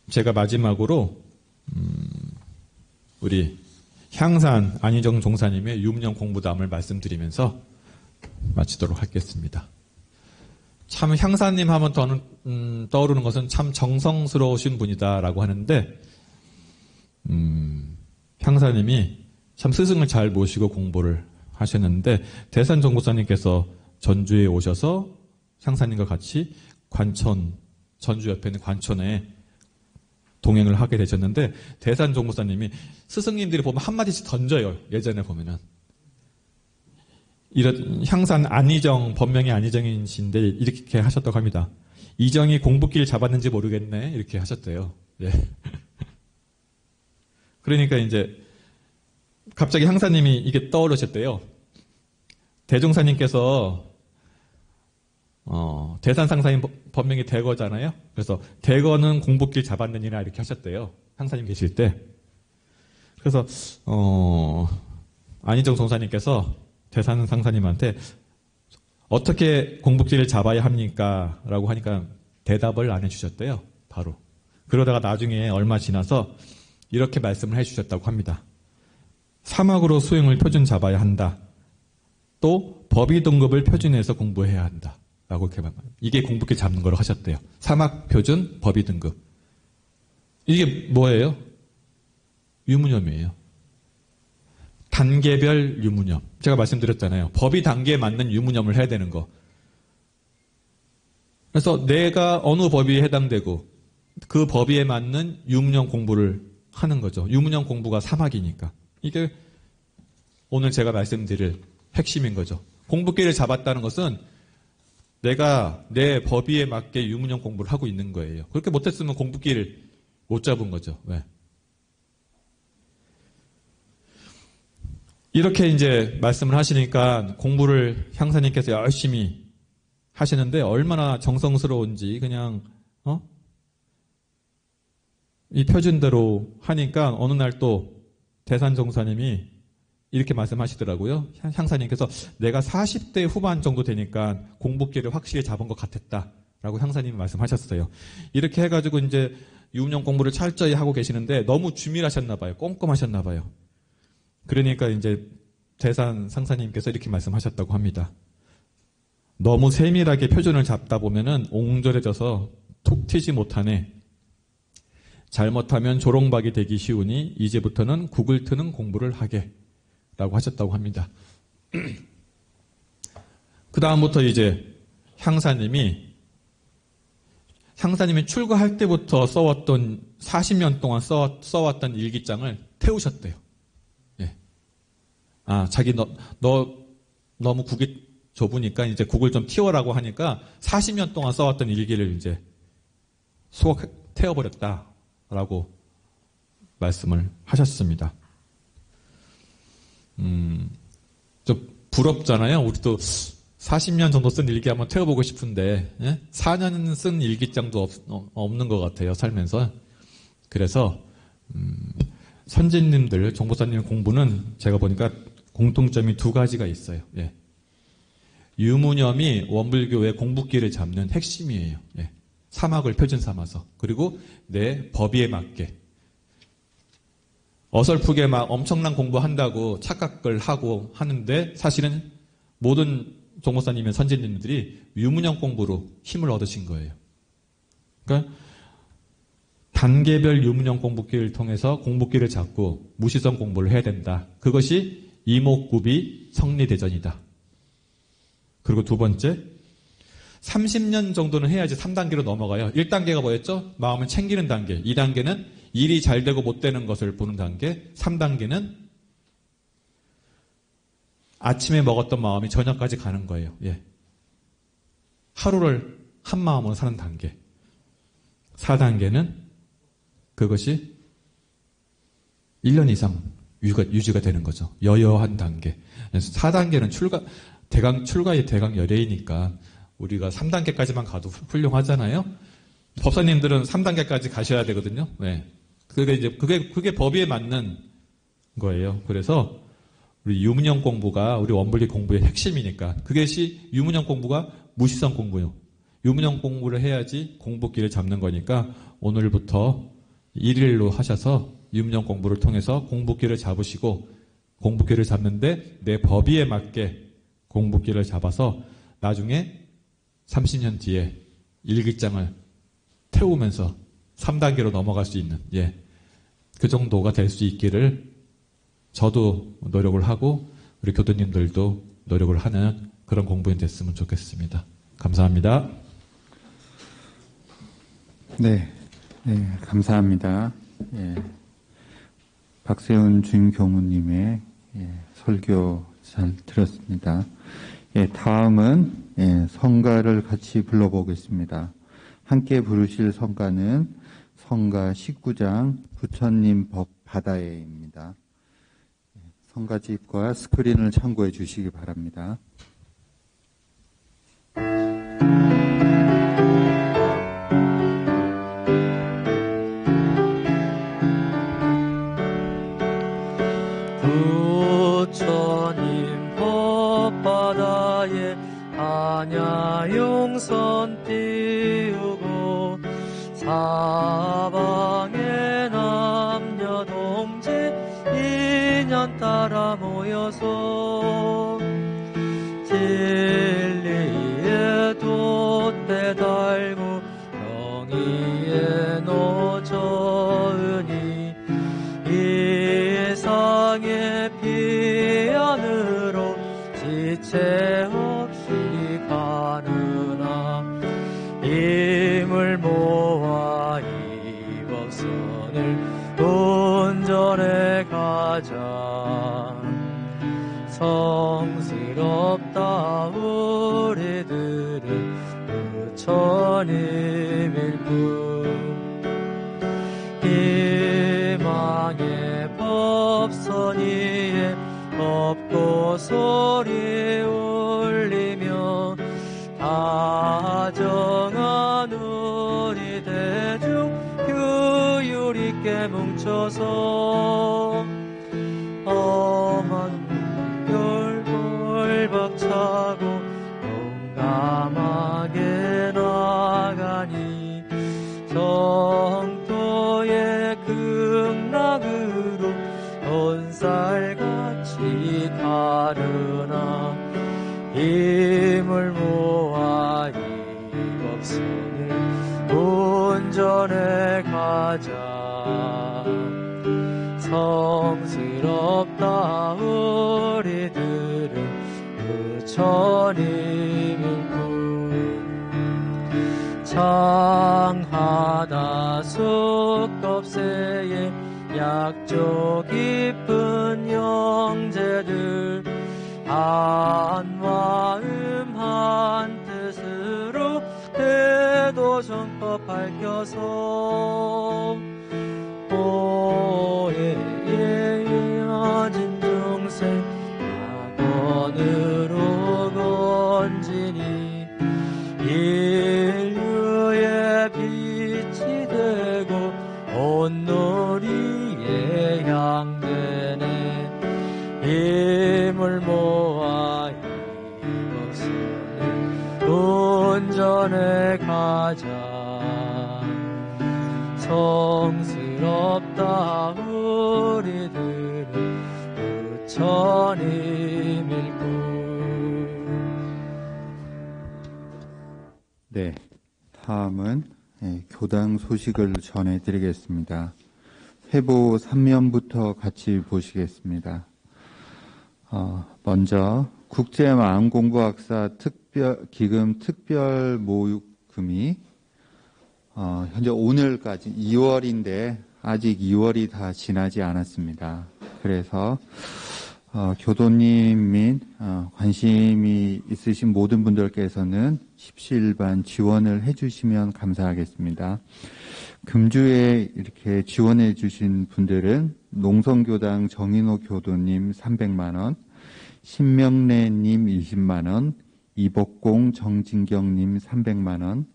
제가 마지막으로 우리 향산 안희정 종사님의 유무념 공부담을 말씀드리면서 마치도록 하겠습니다. 참 향사님 하면 저는 떠오르는 것은 참 정성스러우신 분이다라고 하는데, 향사님이 참 스승을 잘 모시고 공부를 하셨는데, 대산 정보사님께서 전주에 오셔서 향사님과 같이 관천, 전주 옆에 있는 관천에 동행을 하게 되셨는데 대산 종무사님이 스승님들이 보면 한마디씩 던져요. 예전에 보면은. 이런 향산 안희정, 본명이 안희정이신데 이렇게 하셨다고 합니다. 이정이 공부길 잡았는지 모르겠네. 이렇게 하셨대요. 예. 그러니까 이제 갑자기 향사님이 이게 떠오르셨대요. 대종사님께서 대산 상사님 법명이 대거잖아요. 그래서 대거는 공부길 잡았느니라 이렇게 하셨대요. 상사님 계실 때. 그래서 안희정 종사님께서 대산 상사님한테 어떻게 공부길을 잡아야 합니까? 라고 하니까 대답을 안 해주셨대요. 바로. 그러다가 나중에 얼마 지나서 이렇게 말씀을 해주셨다고 합니다. 사막으로 수행을 표준 잡아야 한다. 또 법의 등급을 표준해서 공부해야 한다. 라고 이렇게 말합니다. 이게 공부길 잡는 거로 하셨대요. 사막 표준 법의 등급. 이게 뭐예요? 유무념이에요. 단계별 유무념. 제가 말씀드렸잖아요. 법의 단계에 맞는 유무념을 해야 되는 거. 그래서 내가 어느 법위에 해당되고 그 법위에 맞는 유무념 공부를 하는 거죠. 유무념 공부가 사막이니까. 이게 오늘 제가 말씀드릴 핵심인 거죠. 공부길을 잡았다는 것은 내가 내 법위에 맞게 유무념 공부를 하고 있는 거예요. 그렇게 못했으면 공부길을 못 잡은 거죠. 왜? 이렇게 이제 말씀을 하시니까 공부를 향사님께서 열심히 하시는데 얼마나 정성스러운지 그냥 이 표준대로 하니까 어느 날 또 대산종사님이 이렇게 말씀하시더라고요. 향사님께서 내가 40대 후반 정도 되니까 공부길을 확실히 잡은 것 같았다라고 향사님이 말씀하셨어요. 이렇게 해가지고 이제 유무념 공부를 철저히 하고 계시는데 너무 주밀하셨나 봐요. 꼼꼼하셨나 봐요. 그러니까 이제 대산 상사님께서 이렇게 말씀하셨다고 합니다. 너무 세밀하게 표준을 잡다 보면은 옹졸해져서 툭 튀지 못하네. 잘못하면 조롱박이 되기 쉬우니 이제부터는 국을 트는 공부를 하게 라고 하셨다고 합니다. 그 다음부터 이제 향사님이 출가할 때부터 써왔던 40년 동안 써왔던 일기장을 태우셨대요. 예. 자기 너 너무 국이 좁으니까 이제 국을 좀 틔워라고 하니까 40년 동안 써왔던 일기를 이제 태워버렸다라고 말씀을 하셨습니다. 좀 부럽잖아요. 우리도 40년 정도 쓴 일기 한번 태워보고 싶은데 4년 쓴 일기장도 없는 것 같아요. 살면서. 그래서 선진님들, 종보사님 공부는 제가 보니까 공통점이 두 가지가 있어요. 예. 유무념이 원불교의 공부길을 잡는 핵심이에요. 예. 사막을 표준 삼아서. 그리고 내 법위에 맞게. 어설프게 막 엄청난 공부한다고 착각을 하고 하는데 사실은 모든 종목사님의 선진님들이 유무념 공부로 힘을 얻으신 거예요. 그러니까 단계별 유무념 공부길을 통해서 공부길을 잡고 무시성 공부를 해야 된다. 그것이 이목구비 성리대전이다. 그리고 두 번째, 30년 정도는 해야지 3단계로 넘어가요. 1단계가 뭐였죠? 마음을 챙기는 단계. 2단계는 일이 잘 되고 못 되는 것을 보는 단계. 3단계는 아침에 먹었던 마음이 저녁까지 가는 거예요. 예. 하루를 한 마음으로 사는 단계. 4단계는 그것이 1년 이상 유지가 되는 거죠. 여여한 단계. 4단계는 출가의 대강 열애이니까 우리가 3단계까지만 가도 훌륭하잖아요. 법사님들은 3단계까지 가셔야 되거든요. 네. 그게 법위에 맞는 거예요. 그래서 우리 유무념 공부가 우리 원불교 공부의 핵심이니까 그것이 유무념 공부가 무시성 공부요. 유무념 공부를 해야지 공부길을 잡는 거니까 오늘부터 1일로 하셔서 유무념 공부를 통해서 공부길을 잡으시고 공부길을 잡는데 내 법위에 맞게 공부길을 잡아서 나중에 30년 뒤에 일기장을 태우면서 3단계로 넘어갈 수 있는 그 정도가 될 수 있기를 저도 노력을 하고 우리 교도님들도 노력을 하는 그런 공부인 됐으면 좋겠습니다. 감사합니다. 네, 감사합니다. 박세훈 주임교무님의 설교 잘 들었습니다. 다음은 성가를 같이 불러보겠습니다. 함께 부르실 성가는 성가 19장 부처님 법 바다에입니다. 성가집과 스크린을 참고해 주시기 바랍니다. 부처님 법바다에 안야용선 띄우고 사방에 남녀 동지 인연 따라 모여서 진리에 돛대 달고 정의에 노저으니 이상의 비안으로 지체 없이 가느나 힘을 모아 이 법선을 온전해 가자. 성스럽다 우리들은 부처님일 뿐. 희망의 법선 위에 법고 소리 울리며 다정한 우리 대중 규율 있게 뭉쳐서 엄한 물결 박차고 용감하게 나가니 정토의 극락으로 온살같이 가르나 힘을 모아 이 법선을 온전해 가자. 성스럽다 우리들은 부처님일 뿐. 창하다 숙겁세에 약조 깊은 영재들 한마음 한뜻으로 대도정법 밝혀서 오해에 이어진 중생 낙원으로 건지니 인류의 빛이 되고 온누리에 향되네. 힘을 모아 이 법선을 온전해 가자. 성스럽다 우리들은 부처님일 뿐. 네, 다음은 교당 소식을 전해드리겠습니다. 회보 3면부터 같이 보시겠습니다. 먼저 국제마음공부학사 기금 특별 모금이 현재 오늘까지 2월인데 아직 2월이 다 지나지 않았습니다. 그래서 교도님 및 관심이 있으신 모든 분들께서는 십시일반 지원을 해주시면 감사하겠습니다. 금주에 이렇게 지원해 주신 분들은 농성교당 정인호 교도님 300만 원, 신명래님 20만 원, 이복공 정진경님 300만 원,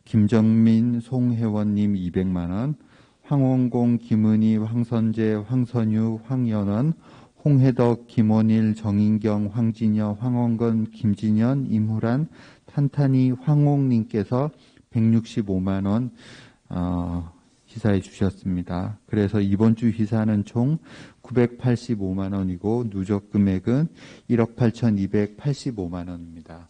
김정민 송혜원님 200만 원, 황원공 김은희 황선재 황선유 황연원 홍혜덕 김원일 정인경 황진여 황원건 김진현 임후란 탄탄이 황옥님께서 165만 원 희사해 주셨습니다. 그래서 이번 주 희사는 총 985만 원이고 누적 금액은 1억 8,285만 원입니다.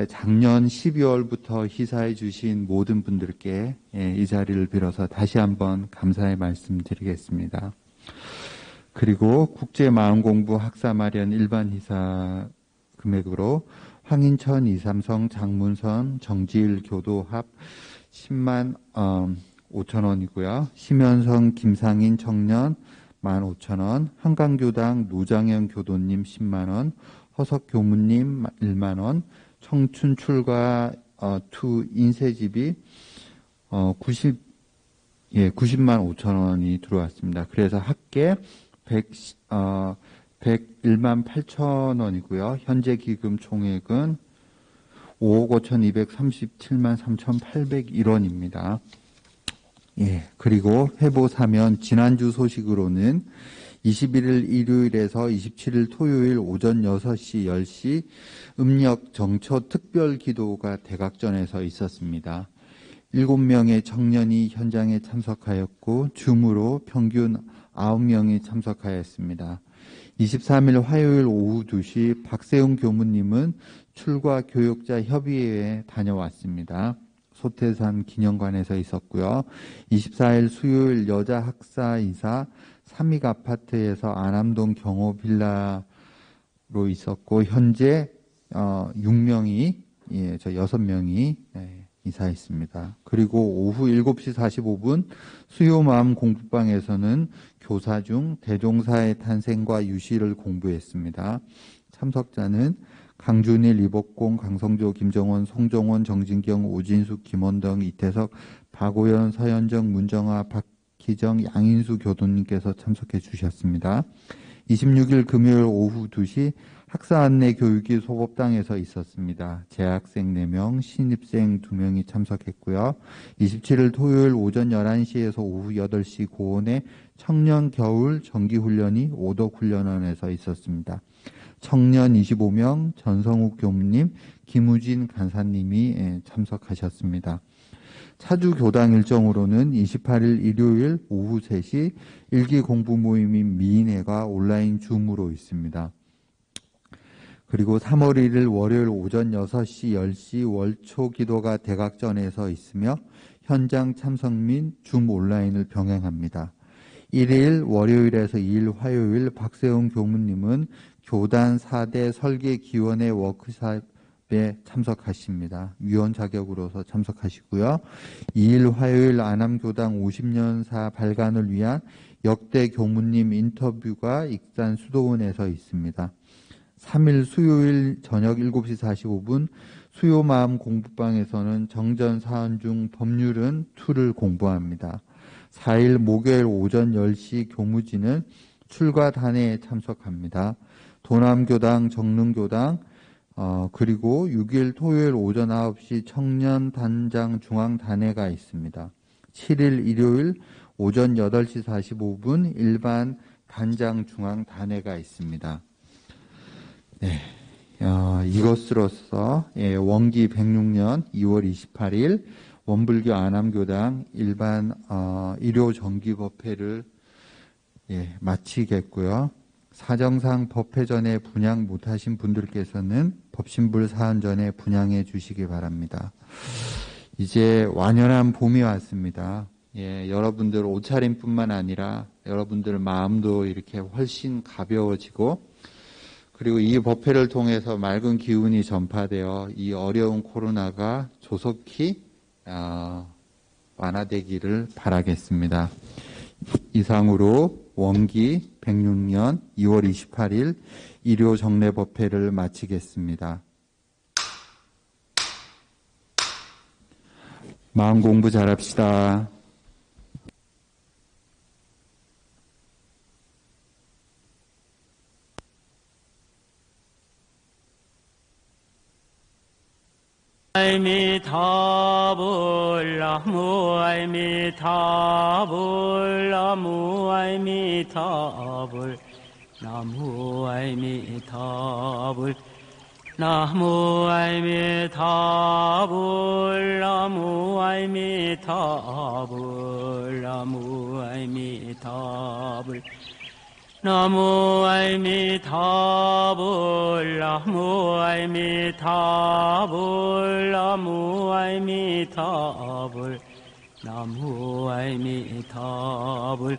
작년 12월부터 희사해 주신 모든 분들께 이 자리를 빌어서 다시 한번 감사의 말씀 드리겠습니다. 그리고 국제마음공부 학사 마련 일반 희사 금액으로 황인천 이삼성 장문선 정지일 교도 합 10만 5천 원이고요. 심현성 김상인 청년 15,000원, 한강교당 노장현 교도님 10만 원, 허석 교무님 1만 원, 청춘 출가 투 인쇄집이 90만 5천 원이 들어왔습니다. 그래서 합계 101만 8천 원이고요. 현재 기금 총액은 5억 5,237만 3,801원입니다. 예, 그리고 회보 사면 지난주 소식으로는 21일 일요일에서 27일 토요일 오전 6시, 10시 음력 정초 특별 기도가 대각전에서 있었습니다. 7명의 청년이 현장에 참석하였고 줌으로 평균 9명이 참석하였습니다. 23일 화요일 오후 2시 박세웅 교무님은 출가 교육자 협의회에 다녀왔습니다. 소태산 기념관에서 있었고요. 24일 수요일 여자 학사이사 삼익 아파트에서 안암동 경호 빌라로 있었고 현재 6명이 저 6명이 이사했습니다. 그리고 오후 7시 45분 수요마음 공부방에서는 교사 중 대종사의 탄생과 유시를 공부했습니다. 참석자는 강준일, 이복공, 강성조, 김정원, 송정원, 정진경, 오진숙, 김원덕, 이태석, 박오연, 서현정, 문정아, 박희정, 양인수 교도님께서 참석해 주셨습니다. 26일 금요일 오후 2시 학사 안내 교육이 소법당에서 있었습니다. 재학생 4명, 신입생 2명이 참석했고요. 27일 토요일 오전 11시에서 오후 8시 고원의 청년 겨울 정기훈련이 오덕훈련원에서 있었습니다. 청년 25명, 전성욱 교무님, 김우진 간사님이 참석하셨습니다. 차주 교당 일정으로는 28일 일요일 오후 3시 일기 공부 모임인 미인회가 온라인 줌으로 있습니다. 그리고 3월 1일 월요일 오전 6시, 10시 월초 기도가 대각전에서 있으며 현장 참석 및 줌 온라인을 병행합니다. 1일 월요일에서 2일 화요일 박세웅 교무님은 교단 4대 설계기원회 워크숍에 참석하십니다. 위원 자격으로서 참석하시고요. 2일 화요일 안암교당 50년사 발간을 위한 역대 교무님 인터뷰가 익산 수도원에서 있습니다. 3일 수요일 저녁 7시 45분 수요마음 공부방에서는 정전 사안 중 법률은 2를 공부합니다. 4일 목요일 오전 10시 교무진은 출가 단회에 참석합니다. 도남교당, 정릉교당, 그리고 6일 토요일 오전 9시 청년단장 중앙단회가 있습니다. 7일 일요일 오전 8시 45분 일반 단장 중앙단회가 있습니다. 네, 이것으로서 원기 106년 2월 28일 원불교 안암교당 일반 일요 정기법회를 마치겠고요. 사정상 법회 전에 분양 못하신 분들께서는 법신불 사안 전에 분양해 주시기 바랍니다. 이제 완연한 봄이 왔습니다. 여러분들 옷차림뿐만 아니라 여러분들 마음도 이렇게 훨씬 가벼워지고 그리고 이 법회를 통해서 맑은 기운이 전파되어 이 어려운 코로나가 조속히 완화되기를 바라겠습니다. 이상으로 원기 106년 2월 28일 일요 정례 법회를 마치겠습니다. 마음 공부 잘합시다. 아미타불 나무 아미타불 나무 아미타불 나무 아미타불 나무 아미타불 나무 아미타불 나무 아미타불 나무 아미타불 나무 아미타불 나무 아미타불 나무 아미타불